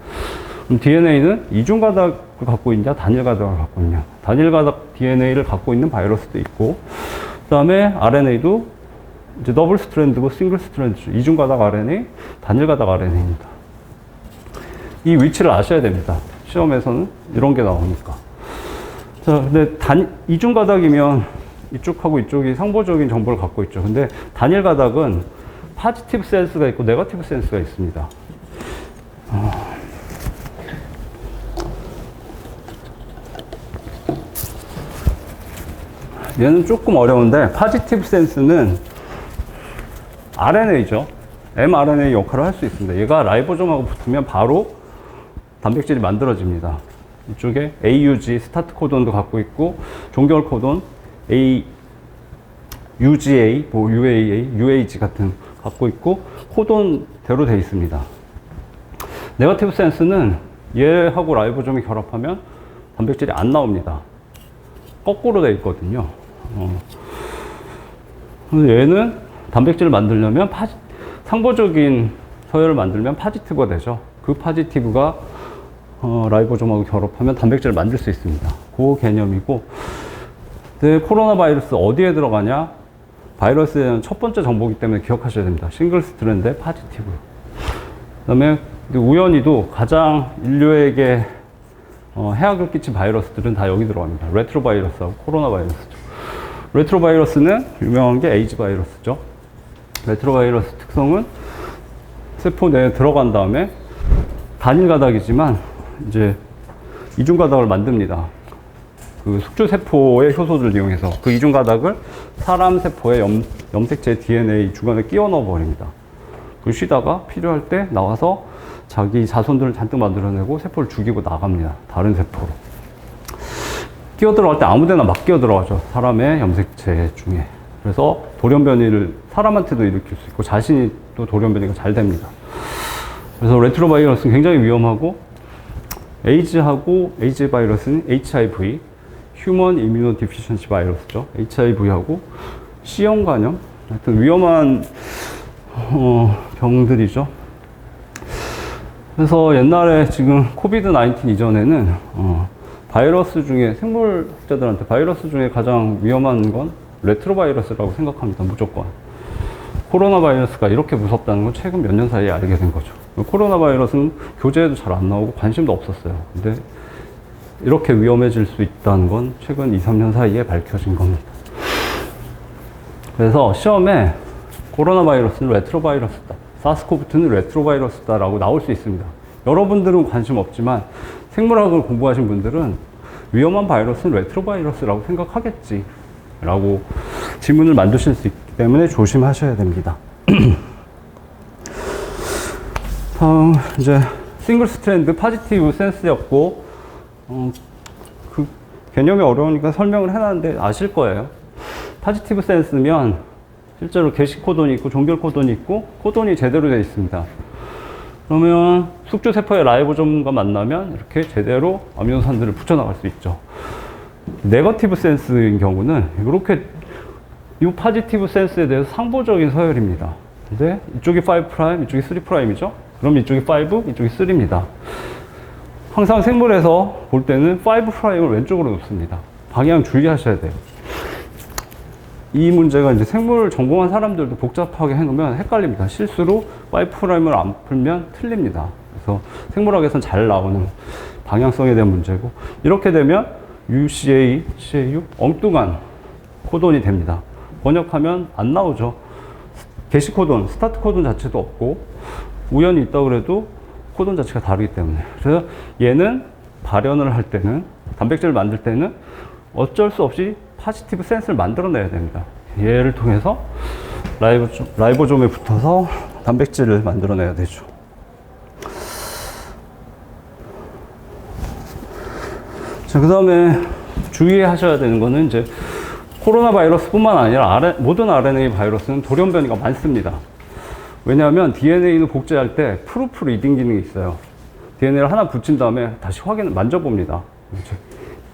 그럼 DNA는 이중 가닥을 갖고 있냐, 단일 가닥을 갖고 있냐. 단일 가닥 DNA를 갖고 있는 바이러스도 있고, 그 다음에 RNA도 이제 더블 스트랜드고 싱글 스트랜드죠. 이중 가닥 RNA, 단일 가닥 RNA입니다. 이 위치를 아셔야 됩니다. 시험에서는 이런 게 나오니까. 자, 근데 이중 가닥이면 이쪽하고 이쪽이 상보적인 정보를 갖고 있죠. 근데 단일 가닥은 파지티브 센스가 있고 네거티브 센스가 있습니다. 얘는 조금 어려운데, 파지티브 센스는 RNA죠. mRNA 역할을 할 수 있습니다. 얘가 라이보솜하고 붙으면 바로 단백질이 만들어집니다. 이쪽에 AUG, 스타트 코돈도 갖고 있고, 종결 코돈, UGA, UAA, UAG 같은 갖고 있고, 코돈대로 되어 있습니다. 네거티브 센스는 얘하고 라이보솜이 결합하면 단백질이 안 나옵니다. 거꾸로 되어 있거든요. 얘는 단백질을 만들려면 상보적인 서열을 만들면 파지티브가 되죠. 그 파지티브가 라이보솜하고 결합하면 단백질을 만들 수 있습니다. 그 개념이고, 근데 코로나 바이러스 어디에 들어가냐? 바이러스에 대한 첫 번째 정보이기 때문에 기억하셔야 됩니다. 싱글 스트랜드의 파지티브. 그 다음에 우연히도 가장 인류에게 해악을 끼친 바이러스들은 다 여기 들어갑니다. 레트로바이러스하고 코로나 바이러스죠. 레트로바이러스는 유명한 게 에이즈 바이러스죠. 레트로바이러스 특성은 세포 내에 들어간 다음에 단일 가닥이지만 이제 이중 가닥을 만듭니다. 그 숙주세포의 효소를 이용해서 그 이중 가닥을 사람 세포의 염색체 DNA 주간에 끼워 넣어 버립니다. 그 쉬다가 필요할 때 나와서 자기 자손들을 잔뜩 만들어내고 세포를 죽이고 나갑니다. 다른 세포로. 끼어 들어갈 때 아무 데나 막 끼어 들어가죠. 사람의 염색체 중에. 그래서 돌연변이를 사람한테도 일으킬 수 있고 자신이 또 돌연변이가 잘 됩니다. 그래서 레트로바이러스는 굉장히 위험하고, 에이즈하고 에이즈 바이러스는 HIV, 휴먼 이뮤노 디피션시 바이러스죠. HIV하고 C형 간염, 하여튼 위험한 병들이죠. 그래서 옛날에 지금 코비드 19 이전에는 바이러스 중에, 생물학자들한테 바이러스 중에 가장 위험한 건 레트로바이러스라고 생각합니다. 무조건. 코로나 바이러스가 이렇게 무섭다는 건 최근 몇 년 사이에 알게 된 거죠. 코로나 바이러스는 교재에도 잘 안 나오고 관심도 없었어요. 근데 이렇게 위험해질 수 있다는 건 최근 2, 3년 사이에 밝혀진 겁니다. 그래서 시험에 코로나 바이러스는 레트로바이러스다, 사스코브2는 레트로바이러스다 라고 나올 수 있습니다. 여러분들은 관심 없지만 생물학을 공부하신 분들은 위험한 바이러스는 레트로바이러스라고 생각하겠지 라고 지문을 만드실 수 있기 때문에 조심하셔야 됩니다. 다음 이제 싱글 스트랜드 파지티브 센스였고, 그 개념이 어려우니까 설명을 해놨는데 아실 거예요. 파지티브 센스면 실제로 게시 코돈이 있고 종결 코돈이 있고 코돈이 제대로 되어 있습니다. 그러면 숙주세포의 라이보좀과 만나면 이렇게 제대로 아미노산들을 붙여나갈 수 있죠. 네거티브 센스인 경우는 이렇게 이 파지티브 센스에 대해서 상보적인 서열입니다. 근데 이쪽이 5', 이쪽이 3'이죠. 그럼 이쪽이 5, 이쪽이 3입니다. 항상 생물에서 볼 때는 5'을 왼쪽으로 놓습니다. 방향 주의하셔야 돼요. 이 문제가 이제 생물을 전공한 사람들도 복잡하게 해놓으면 헷갈립니다. 실수로 5'을 안 풀면 틀립니다. 그래서 생물학에서는 잘 나오는 방향성에 대한 문제고, 이렇게 되면 UCA, CAU 엉뚱한 코돈이 됩니다. 번역하면 안 나오죠. 게시 코돈, 스타트 코돈 자체도 없고 우연히 있다고 그래도 코돈 자체가 다르기 때문에. 그래서 얘는 발현을 할 때는, 단백질을 만들 때는 어쩔 수 없이 파지티브 센스를 만들어내야 됩니다. 얘를 통해서 라이보좀에 붙어서 단백질을 만들어내야 되죠. 자, 그 다음에 주의하셔야 되는 거는 이제 코로나 바이러스뿐만 아니라 모든 RNA 바이러스는 돌연 변이가 많습니다. 왜냐하면 DNA는 복제할 때 프루프 리딩 기능이 있어요. DNA를 하나 붙인 다음에 다시 만져봅니다.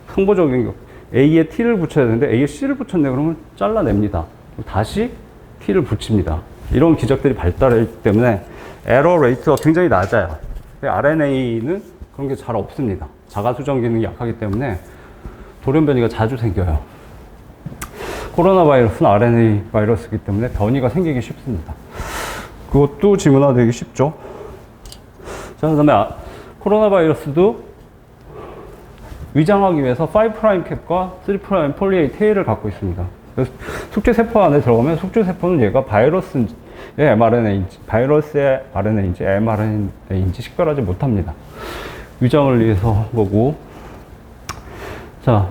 상보적인 A에 T를 붙여야 되는데 A에 C를 붙였네 그러면 잘라냅니다. 다시 T를 붙입니다. 이런 기적들이 발달했기 때문에 에러 레이트가 굉장히 낮아요. RNA는 그런 게 잘 없습니다. 자가수정 기능이 약하기 때문에 돌연 변이가 자주 생겨요. 코로나 바이러스는 RNA 바이러스이기 때문에 변이가 생기기 쉽습니다. 그것도 지문화되기 쉽죠. 자, 그 다음에 코로나 바이러스도 위장하기 위해서 5'캡과 3' 폴리A 테일을 갖고 있습니다. 그래서 숙주세포 안에 들어가면 숙주세포는 얘가 바이러스의 mRNA인지, 바이러스의 RNA인지 mRNA인지 식별하지 못합니다. 위장을 위해서 한 거고. 자,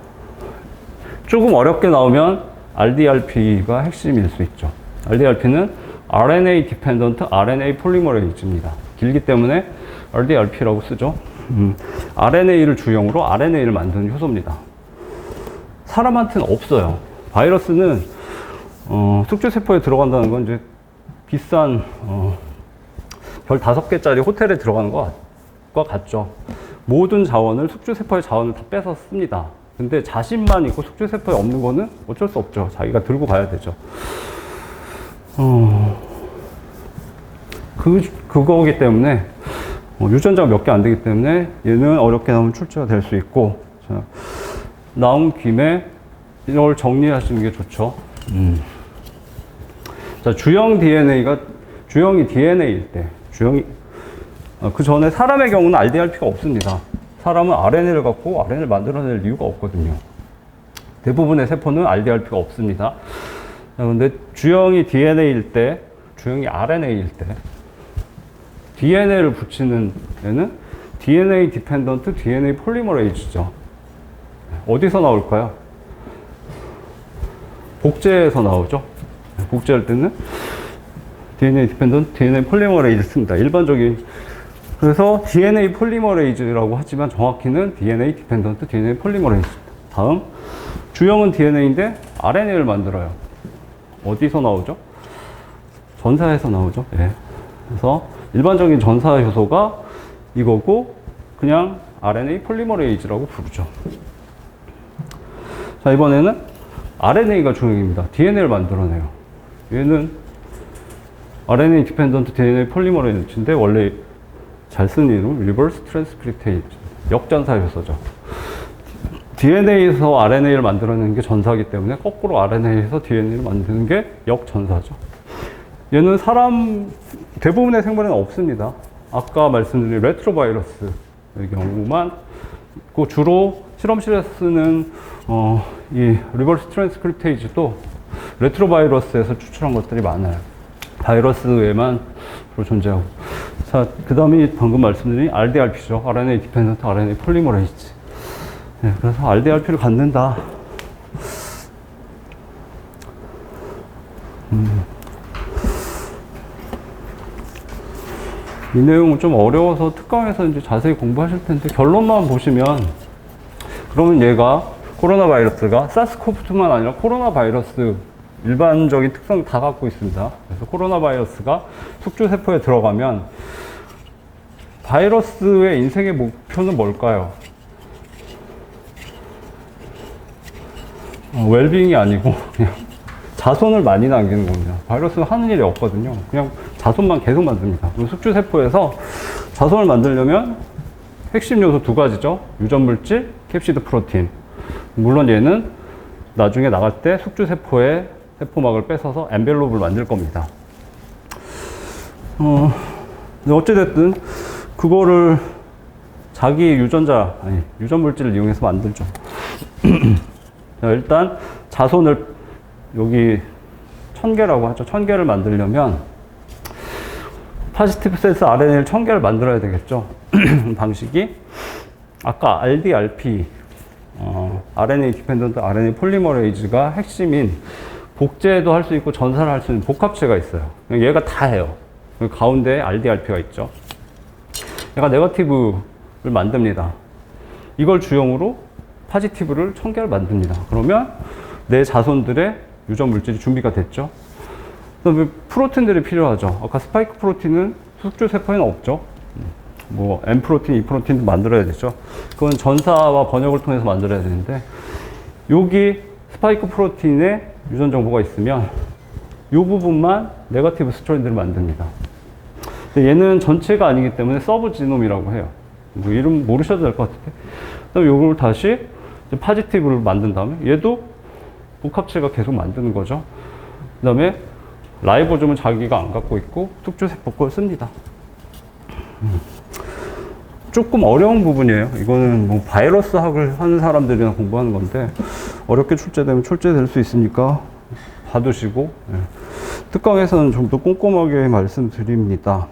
조금 어렵게 나오면 RDRP가 핵심일 수 있죠. RDRP는 RNA 디펜던트 RNA 폴리머레이즈입니다. 길기 때문에 RDRP라고 쓰죠. RNA를 주형으로 RNA를 만드는 효소입니다. 사람한테는 없어요. 바이러스는 숙주세포에 들어간다는 건 이제 비싼 별 5개짜리 호텔에 들어가는 것과 같죠. 모든 자원을 숙주세포의 자원을 다 뺏어 씁니다. 근데 자신만 있고 숙주세포에 없는 거는 어쩔 수 없죠. 자기가 들고 가야 되죠. 그거기 때문에 유전자가 몇 개 안 되기 때문에 얘는 어렵게 나오면 출제가 될 수 있고. 자, 나온 김에 이걸 정리하시는 게 좋죠. 자, 주형이 DNA일 때, 그 전에 사람의 경우는 RDRP가 없습니다. 사람은 RNA를 갖고 RNA를 만들어낼 이유가 없거든요. 대부분의 세포는 RDRP가 없습니다. 근데 주형이 DNA일 때, 주형이 RNA일 때, DNA를 붙이는 애는 DNA 디펜던트 DNA 폴리머레이즈죠. 어디서 나올까요? 복제에서 나오죠. 복제할 때는 DNA 디펜던트 DNA 폴리머레이즈 씁니다. 일반적인. 그래서 DNA 폴리머레이즈라고 하지만 정확히는 DNA 디펜던트 DNA 폴리머레이즈. 다음, 주형은 DNA인데 RNA를 만들어요. 어디서 나오죠? 전사에서 나오죠. 예. 그래서 일반적인 전사 효소가 이거고 그냥 RNA 폴리머레이즈라고 부르죠. 자, 이번에는 RNA가 주형입니다. DNA를 만들어내요. 얘는 RNA 디펜던트 DNA 폴리머레이즈인데 원래 잘 쓰는 이름 리버스 트랜스크립테이즈, 역전사 효소죠. DNA에서 RNA를 만들어내는 게 전사이기 때문에 거꾸로 RNA에서 DNA를 만드는 게 역전사죠. 얘는 대부분의 생물에는 없습니다. 아까 말씀드린 레트로바이러스의 경우만 그 주로 실험실에서 쓰는 이 리버스 트랜스크립테이지도 레트로바이러스에서 추출한 것들이 많아요. 바이러스에만 주로 존재하고. 자, 그 다음이 방금 말씀드린 RDRP죠. RNA 디펜던트 RNA 폴리머레이즈. 네, 그래서 RDRP를 갖는다. 이 내용은 좀 어려워서 특강에서 이제 자세히 공부하실 텐데, 결론만 보시면, 그러면 얘가 코로나 바이러스가 사스코브2만 아니라 코로나 바이러스 일반적인 특성을 다 갖고 있습니다. 그래서 코로나 바이러스가 숙주세포에 들어가면 바이러스의 인생의 목표는 뭘까요? 웰빙이 아니고 그냥 자손을 많이 남기는 겁니다. 바이러스는 하는 일이 없거든요. 그냥 자손만 계속 만듭니다. 그리고 숙주세포에서 자손을 만들려면 핵심 요소 두 가지죠. 유전물질, 캡시드 프로틴. 물론 얘는 나중에 나갈 때 숙주세포의 세포막을 뺏어서 엔벨롭을 만들 겁니다. 어찌됐든 그거를 자기 유전물질을 이용해서 만들죠. 자, 일단 자손을 여기 1000개라고 하죠. 1000개를 만들려면 파지티브 센스 RNA를 1000개를 만들어야 되겠죠. 방식이 아까 RDRP RNA 디펜던트 RNA 폴리머레이즈가 핵심인 복제도 할 수 있고 전사를 할 수 있는 복합체가 있어요. 얘가 다 해요. 가운데에 RDRP가 있죠. 얘가 네거티브를 만듭니다. 이걸 주용으로 파지티브를 1000개를 만듭니다. 그러면 내 자손들의 유전 물질이 준비가 됐죠. 그다음에 프로틴들이 필요하죠. 아까 스파이크 프로틴은 숙주세포에는 없죠. 뭐 M 프로틴, E 프로틴도 만들어야 되죠. 그건 전사와 번역을 통해서 만들어야 되는데, 여기 스파이크 프로틴에 유전 정보가 있으면 이 부분만 네거티브 스트랜드를 만듭니다. 근데 얘는 전체가 아니기 때문에 서브 지놈이라고 해요. 뭐 이름 모르셔도 될 것 같은데. 그다음에 요걸 다시 파지티브를 만든 다음에 얘도 복합체가 계속 만드는 거죠. 그 다음에 라이보좀은 자기가 안 갖고 있고 숙주세포 걸 씁니다. 조금 어려운 부분이에요. 이거는 뭐 바이러스 학을 하는 사람들이나 공부하는 건데 어렵게 출제되면 출제될 수 있으니까 봐두시고, 특강에서는 좀 더 꼼꼼하게 말씀드립니다.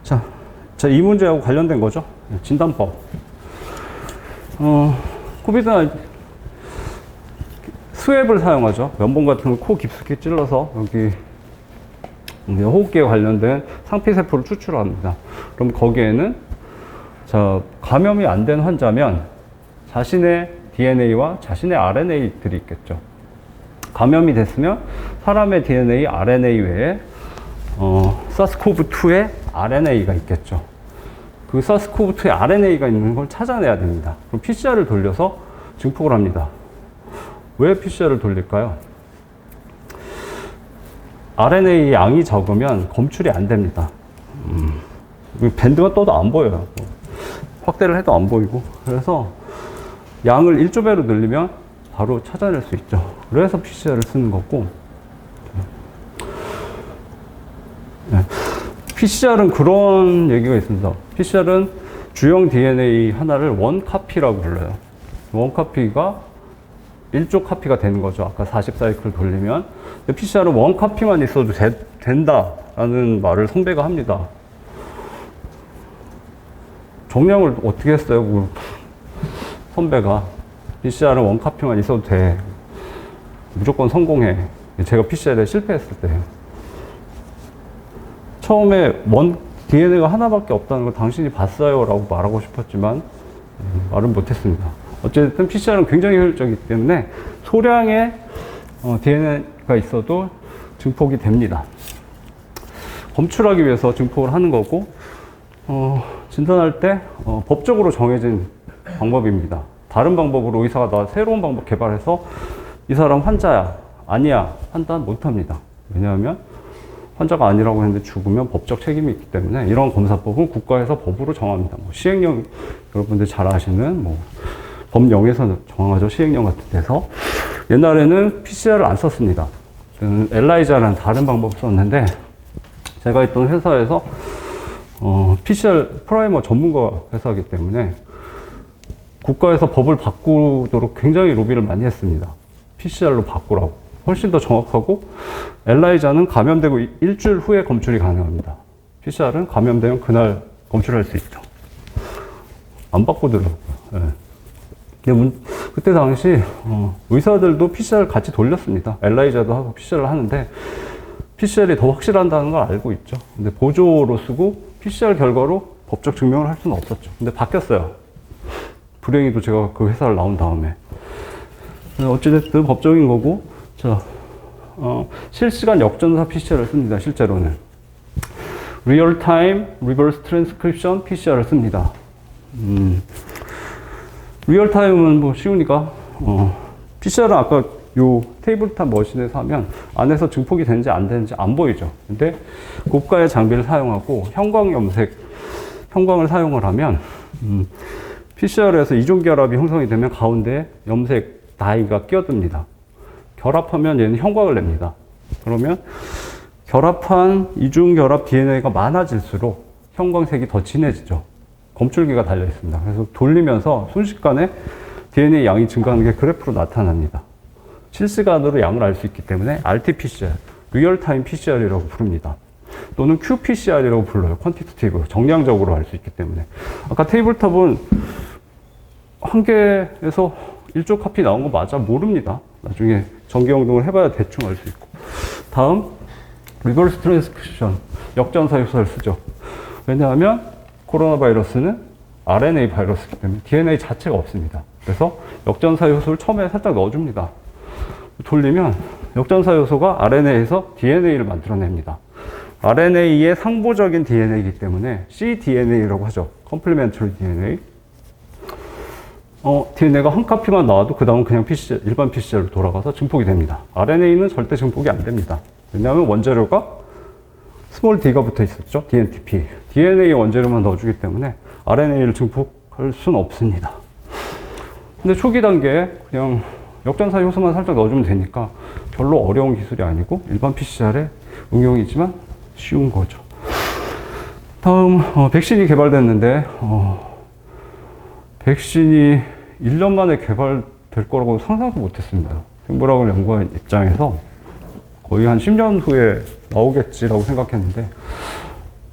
자, 이 문제하고 관련된 거죠. 진단법. 코비드 스웹을 사용하죠. 면봉 같은 걸 코 깊숙이 찔러서 여기 호흡기에 관련된 상피세포를 추출합니다. 그럼 거기에는 감염이 안 된 환자면 자신의 DNA와 자신의 RNA들이 있겠죠. 감염이 됐으면 사람의 DNA, RNA 외에 사스코브2의 RNA가 있겠죠. 그 사스코브2의 RNA가 있는 걸 찾아내야 됩니다. 그럼 PCR을 돌려서 증폭을 합니다. 왜 PCR을 돌릴까요? RNA 양이 적으면 검출이 안 됩니다. 밴드가 떠도 안 보여요. 확대를 해도 안 보이고. 그래서 양을 1조배로 늘리면 바로 찾아낼 수 있죠. 그래서 PCR을 쓰는 거고. PCR은 그런 얘기가 있습니다. PCR은 주형 DNA 하나를 원카피라고 불러요. 원카피가 1조 카피가 되는 거죠. 아까 40사이클 돌리면. 근데 PCR은 원카피만 있어도 된다라는 말을 선배가 합니다. 정량을 어떻게 했어요? 그 선배가. PCR은 원카피만 있어도 돼. 무조건 성공해. 제가 PCR에 실패했을 때예요. 처음에 DNA가 하나밖에 없다는 걸 당신이 봤어요 라고 말하고 싶었지만 말은 못했습니다. 어쨌든 PCR은 굉장히 효율적이기 때문에 소량의 DNA가 있어도 증폭이 됩니다. 검출하기 위해서 증폭을 하는 거고, 진단할 때 법적으로 정해진 방법입니다. 다른 방법으로 의사가 새로운 방법 개발해서 이 사람 환자야, 아니야 판단 못합니다. 왜냐하면 환자가 아니라고 했는데 죽으면 법적 책임이 있기 때문에 이런 검사법은 국가에서 법으로 정합니다. 뭐 시행령, 여러분들 잘 아시는 법령에서 정하죠. 시행령 같은 데서. 옛날에는 PCR을 안 썼습니다. 엘라이자라는 다른 방법을 썼는데, 제가 있던 회사에서 PCR 프라이머 전문가 회사이기 때문에 국가에서 법을 바꾸도록 굉장히 로비를 많이 했습니다. PCR로 바꾸라고. 훨씬 더 정확하고, 엘라이자는 감염되고 일주일 후에 검출이 가능합니다. PCR은 감염되면 그날 검출할 수 있죠. 안 바꾸더라고요. 네. 근데 그때 당시 의사들도 PCR 같이 돌렸습니다. 엘라이자도 하고 PCR을 하는데 PCR이 더 확실한다는 걸 알고 있죠. 근데 보조로 쓰고 PCR 결과로 법적 증명을 할 수는 없었죠. 근데 바뀌었어요. 불행히도 제가 그 회사를 나온 다음에. 어찌됐든 법적인 거고, 자, 실시간 역전사 PCR을 씁니다. 실제로는. Real Time Reverse Transcription PCR을 씁니다. 리얼타임은 뭐 쉬우니까, PCR은 아까 요 테이블탑 머신에서 하면 안에서 증폭이 되는지 안 되는지 안 보이죠. 근데 고가의 장비를 사용하고 형광을 사용을 하면, PCR에서 이중 결합이 형성이 되면 가운데 염색 다이가 끼어듭니다. 결합하면 얘는 형광을 냅니다. 그러면 결합한 이중 결합 DNA가 많아질수록 형광색이 더 진해지죠. 검출기가 달려 있습니다. 그래서 돌리면서 순식간에 DNA 양이 증가하는 게 그래프로 나타납니다. 실시간으로 양을 알 수 있기 때문에 RT-PCR, 리얼타임 PCR이라고 부릅니다. 또는 qPCR이라고 불러요. 퀀티티티브, 정량적으로 알 수 있기 때문에. 아까 테이블탑은 한 개에서 1조 카피 나온 거 맞아? 모릅니다. 나중에 전기영동을 해봐야 대충 알 수 있고. 다음, 리버스 트랜스크립션, 역전사 효소를 쓰죠. 왜냐하면 코로나 바이러스는 RNA 바이러스이기 때문에 DNA 자체가 없습니다. 그래서 역전사 효소를 처음에 살짝 넣어줍니다. 돌리면 역전사 효소가 RNA에서 DNA를 만들어냅니다. RNA의 상보적인 DNA이기 때문에 cDNA라고 하죠. Complementary DNA. DNA가 한 카피만 나와도 그 다음은 그냥 PCR, 일반 PCR로 돌아가서 증폭이 됩니다. RNA는 절대 증폭이 안 됩니다. 왜냐하면 원재료가 스몰 d가 붙어 있었죠. DNTP. DNA 원재료만 넣어주기 때문에 RNA를 증폭할 수는 없습니다. 근데 초기 단계에 그냥 역전사 효소만 살짝 넣어주면 되니까 별로 어려운 기술이 아니고 일반 PCR의 응용이지만 쉬운 거죠. 다음, 백신이 개발됐는데, 백신이 1년 만에 개발될 거라고 상상도 못했습니다. 생물학을 연구한 입장에서 거의 한 10년 후에 나오겠지라고 생각했는데,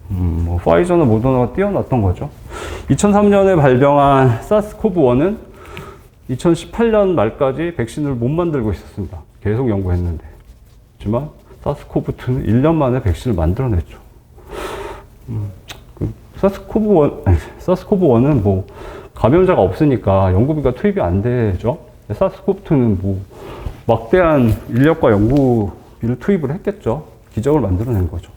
뭐 파이저나 모더나가 뛰어났던 거죠. 2003년에 발병한 사스코브1은 2018년 말까지 백신을 못 만들고 있었습니다. 계속 연구했는데. 하지만 사스코브2는 1년 만에 백신을 만들어냈죠. 사스코브1은 뭐 감염자가 없으니까 연구비가 투입이 안 되죠. 사스코브2는 뭐 막대한 인력과 연구비를 투입을 했겠죠. 기적을 만들어낸 거죠.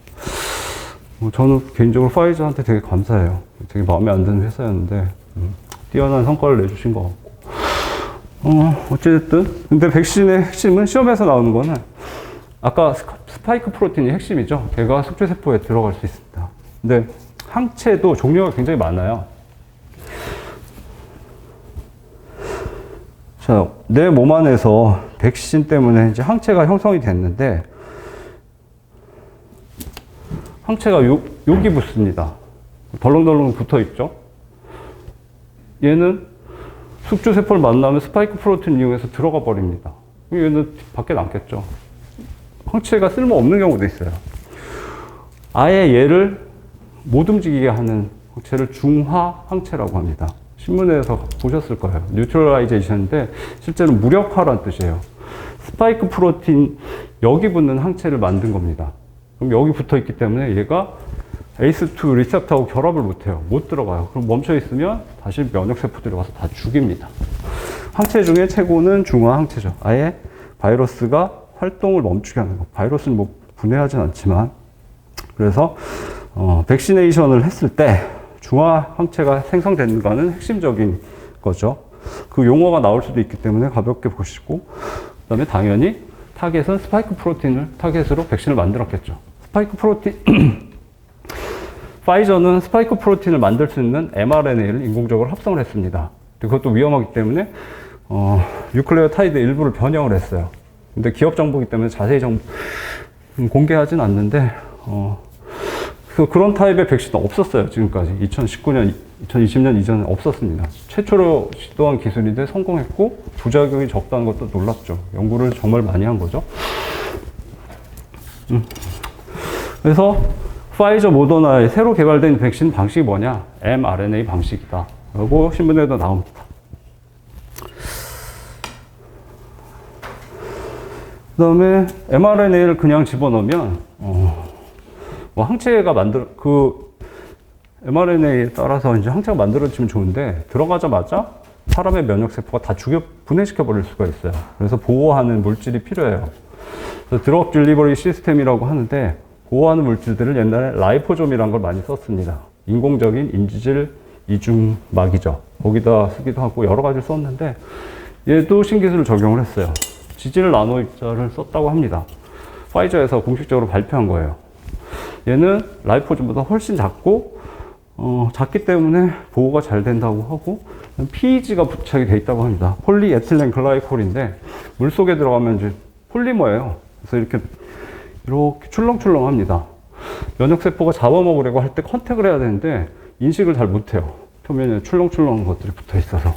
저는 개인적으로 파이저한테 되게 감사해요. 되게 마음에 안 드는 회사였는데 뛰어난 성과를 내주신 것 같고. 어쨌든 근데 백신의 핵심은 시험에서 나오는 거는 아까 스파이크 프로틴이 핵심이죠. 걔가 숙주세포에 들어갈 수 있습니다. 근데 항체도 종류가 굉장히 많아요. 자, 내 몸 안에서 백신 때문에 이제 항체가 형성이 됐는데 항체가 여기 붙습니다. 덜렁덜렁 붙어 있죠. 얘는 숙주세포를 만나면 스파이크 프로틴 이용해서 들어가 버립니다. 얘는 밖에 남겠죠. 항체가 쓸모없는 경우도 있어요. 아예 얘를 못 움직이게 하는 항체를 중화 항체라고 합니다. 신문에서 보셨을 거예요. 뉴트럴라이제이션인데 실제로 무력화란 뜻이에요. 스파이크 프로틴 여기 붙는 항체를 만든 겁니다. 그럼 여기 붙어 있기 때문에 얘가 ACE2 리셉터하고 결합을 못해요. 못 들어가요. 그럼 멈춰 있으면 다시 면역세포들이 와서 다 죽입니다. 항체 중에 최고는 중화 항체죠. 아예 바이러스가 활동을 멈추게 하는 거. 바이러스는 뭐 분해하진 않지만. 그래서 백시네이션을 했을 때 중화 항체가 생성되는 거는 핵심적인 거죠. 그 용어가 나올 수도 있기 때문에 가볍게 보시고, 그 다음에 당연히 타겟은 스파이크 프로틴을 타겟으로 백신을 만들었겠죠. 스파이크 프로틴, 파이저는 스파이크 프로틴을 만들 수 있는 mRNA를 인공적으로 합성을 했습니다. 그것도 위험하기 때문에 뉴클레오타이드 일부를 변형을 했어요. 근데 기업 정보이기 때문에 자세히 공개하진 않는데 그래서 그런 타입의 백신은 없었어요. 지금까지 2019년, 2020년 이전에 없었습니다. 최초로 시도한 기술인데 성공했고 부작용이 적다는 것도 놀랍죠. 연구를 정말 많이 한 거죠. 그래서 파이저, 모더나의 새로 개발된 백신 방식이 뭐냐? mRNA 방식이다. 라고 신문에도 나옵니다. 그 다음에 mRNA를 그냥 집어넣으면 뭐 항체가 mRNA에 따라서 이제 항체가 만들어지면 좋은데 들어가자마자 사람의 면역세포가 다 분해시켜 버릴 수가 있어요. 그래서 보호하는 물질이 필요해요. 그래서 드럭 딜리버리 시스템이라고 하는데 보호하는 물질들을 옛날에 라이포솜이라는 걸 많이 썼습니다. 인공적인 인지질 이중막이죠. 거기다 쓰기도 하고 여러 가지를 썼는데 얘도 신기술을 적용을 했어요. 지질 나노 입자를 썼다고 합니다. 파이저에서 공식적으로 발표한 거예요. 얘는 라이포솜보다 훨씬 작고 작기 때문에 보호가 잘 된다고 하고 PEG가 부착이 돼 있다고 합니다. 폴리에틸렌 글라이콜인데 물 속에 들어가면 이제 폴리머예요. 그래서 이렇게 출렁출렁합니다. 면역세포가 잡아먹으려고 할 때 컨택을 해야 되는데 인식을 잘 못해요. 표면에 출렁출렁한 것들이 붙어 있어서.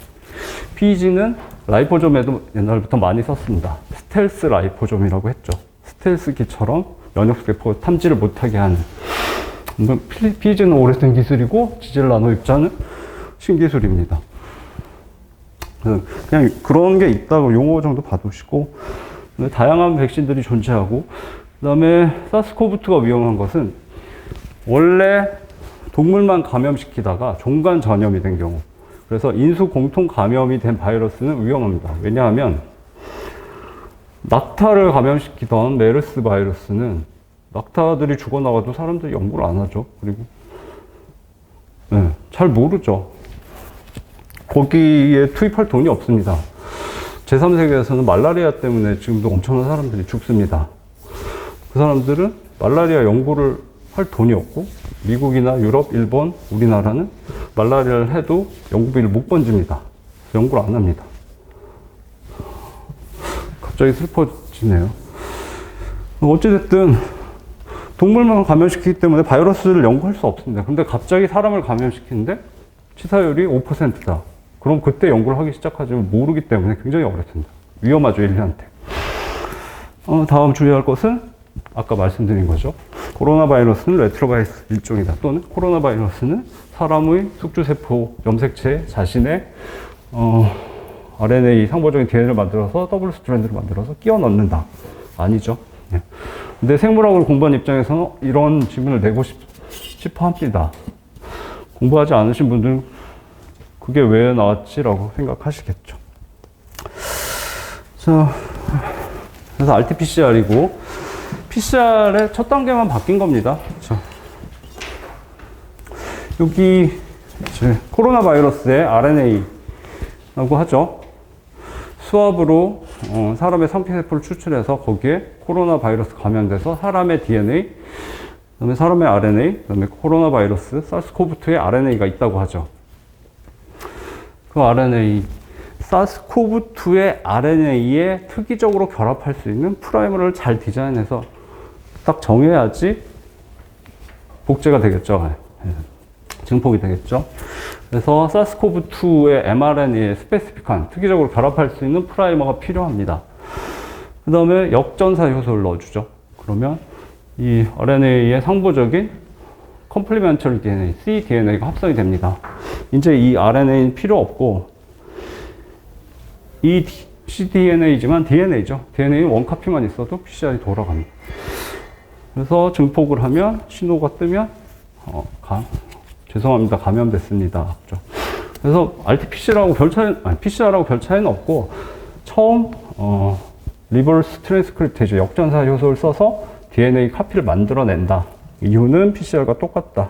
PEG는 라이포솜에도 옛날부터 많이 썼습니다. 스텔스 라이포솜이라고 했죠. 스텔스기처럼 면역세포가 탐지를 못하게 하는. PEG는 오래된 기술이고 지질 나노 입자는 신기술입니다. 그냥 그런 게 있다고 용어 정도 봐두시고, 다양한 백신들이 존재하고, 그 다음에 사스코브2가 위험한 것은 원래 동물만 감염시키다가 종간 전염이 된 경우, 그래서 인수 공통 감염이 된 바이러스는 위험합니다. 왜냐하면 낙타를 감염시키던 메르스 바이러스는 낙타들이 죽어나가도 사람들이 연구를 안 하죠. 그리고 잘 모르죠. 거기에 투입할 돈이 없습니다. 제3세계에서는 말라리아 때문에 지금도 엄청난 사람들이 죽습니다. 그 사람들은 말라리아 연구를 할 돈이 없고 미국이나 유럽, 일본, 우리나라는 말라리아를 해도 연구비를 못 번집니다. 연구를 안 합니다. 갑자기 슬퍼지네요. 어찌됐든 동물만 감염시키기 때문에 바이러스를 연구할 수 없습니다. 근데 갑자기 사람을 감염시키는데 치사율이 5%다. 그럼 그때 연구를 하기 시작하지만 모르기 때문에 굉장히 어렵습니다. 위험하죠, 인류한테. 다음 주의할 것은 아까 말씀드린 거죠. 코로나 바이러스는 레트로바이러스 일종이다. 또는 코로나 바이러스는 사람의 숙주세포 염색체 자신의 RNA 상보적인 DNA를 만들어서 더블 스트랜드를 만들어서 끼워 넣는다. 아니죠. 예. 근데 생물학을 공부한 입장에서는 이런 질문을 내고 싶어 합니다. 공부하지 않으신 분들은 그게 왜 나왔지라고 생각하시겠죠. 자, 그래서 RT-PCR이고 PCR의 첫 단계만 바뀐 겁니다. 자, 여기 이제 코로나 바이러스의 RNA라고 하죠. 수압으로 사람의 상피세포를 추출해서 거기에 코로나 바이러스 감염돼서 사람의 DNA, 그다음에 사람의 RNA, 그다음에 코로나 바이러스, 사스코브2의 RNA가 있다고 하죠. 그 RNA, 사스코브2의 RNA에 특이적으로 결합할 수 있는 프라이머를 잘 디자인해서 딱 정해야지 복제가 되겠죠. 증폭이 되겠죠. 그래서 사스코브2의 mRNA에 스페시픽한 특이적으로 결합할 수 있는 프라이머가 필요합니다. 그 다음에 역전사 효소를 넣어주죠. 그러면 이 RNA의 상부적인 컴플리멘터리 DNA, cDNA가 합성이 됩니다. 이제 이 RNA는 필요 없고 이 cDNA지만 DNA죠. DNA는 원카피만 있어도 PCR이 돌아갑니다. 그래서 증폭을 하면 신호가 뜨면 죄송합니다. 감염됐습니다. 그렇죠? 그래서 RT-PCR하고 PCR하고 별 차이는 없고 처음 리버스 트랜스크립테이즈 역전사 효소를 써서 DNA 카피를 만들어낸다. 이유는 PCR과 똑같다.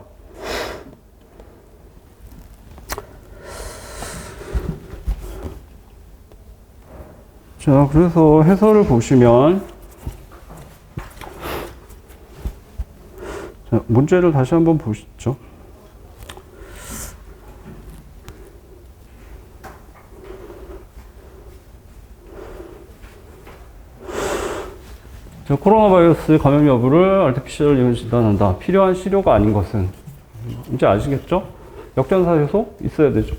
자, 그래서 해설을 보시면 자, 문제를 다시 한번 보시죠. 자, 코로나 바이러스 감염 여부를 RT-PCR을 이용해 진단한다. 필요한 시료가 아닌 것은 이제 아시겠죠? 역전사 효소 있어야 되죠.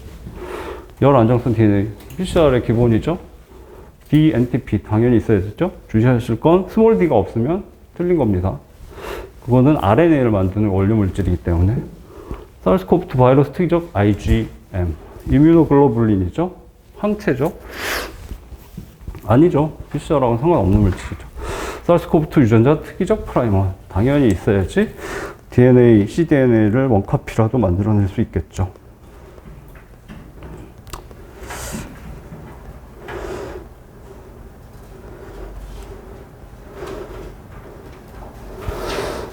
열 안정성 DNA, PCR의 기본이죠. DNTP 당연히 있어야 되죠. 주시하실 건 스몰 d가 없으면 틀린 겁니다. 그거는 RNA를 만드는 원료 물질이기 때문에. 사르스코브2 바이러스 특이적 IgM, 이뮤노글로불린이죠. 항체죠. 아니죠. PCR하고는 상관없는 물질이죠. 사르스코브2 유전자 특이적 프라이머 당연히 있어야지 DNA, cDNA를 원카피라도 만들어낼 수 있겠죠.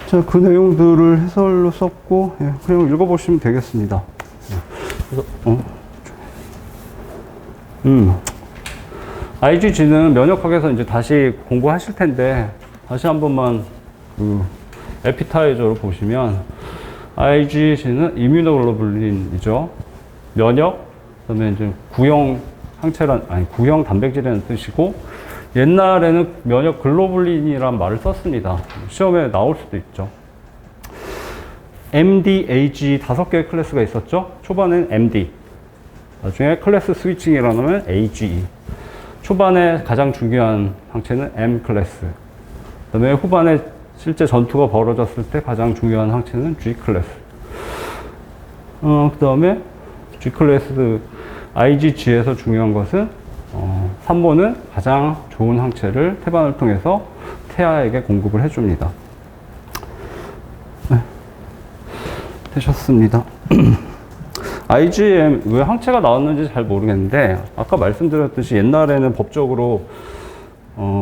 자, 그 내용들을 해설로 썼고, 예, 그냥 읽어보시면 되겠습니다. 그래서, IgG는 면역학에서 이제 다시 공부하실 텐데, 다시 한 번만 그 에피타이저로 보시면, IgG는 이뮤노글로불린이죠. 면역, 그 다음에 이제 구형 항체란, 아니, 구형 단백질이라는 뜻이고, 옛날에는 면역 글로불린이란 말을 썼습니다. 시험에 나올 수도 있죠. MD, AG 5개의 클래스가 있었죠. 초반엔 MD, 나중에 클래스 스위칭이라고 하면 AGE. 초반에 가장 중요한 항체는 M 클래스. 그 다음에 후반에 실제 전투가 벌어졌을 때 가장 중요한 항체는 G 클래스. 그 다음에 G 클래스 IgG에서 중요한 것은 3번은 가장 좋은 항체를 태반을 통해서 태아에게 공급을 해줍니다. 네. 되셨습니다. IgM, 왜 항체가 나왔는지 잘 모르겠는데, 아까 말씀드렸듯이 옛날에는 법적으로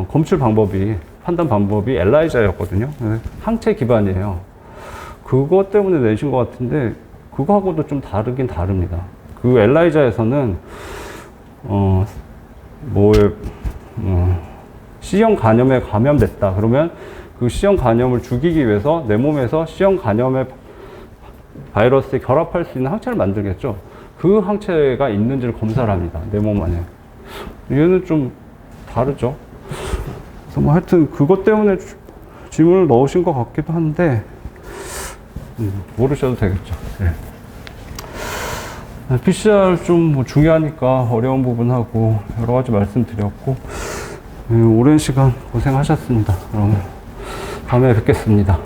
검출 방법이, 판단 방법이 엘라이자였거든요. 항체 기반이에요. 그것 때문에 내신 것 같은데, 그거하고도 좀 다르긴 다릅니다. 그 엘라이자에서는, C형 간염에 감염됐다. 그러면 그 C형 간염을 죽이기 위해서 내 몸에서 C형 간염의 바이러스에 결합할 수 있는 항체를 만들겠죠. 그 항체가 있는지를 검사를 합니다. 내 몸 안에. 얘는 좀 다르죠. 그래서 뭐 하여튼 그것 때문에 질문을 넣으신 것 같기도 한데, 모르셔도 되겠죠. 네. PCR 좀 뭐 중요하니까 어려운 부분하고 여러 가지 말씀드렸고, 오랜 시간 고생하셨습니다. 그럼 다음에 뵙겠습니다.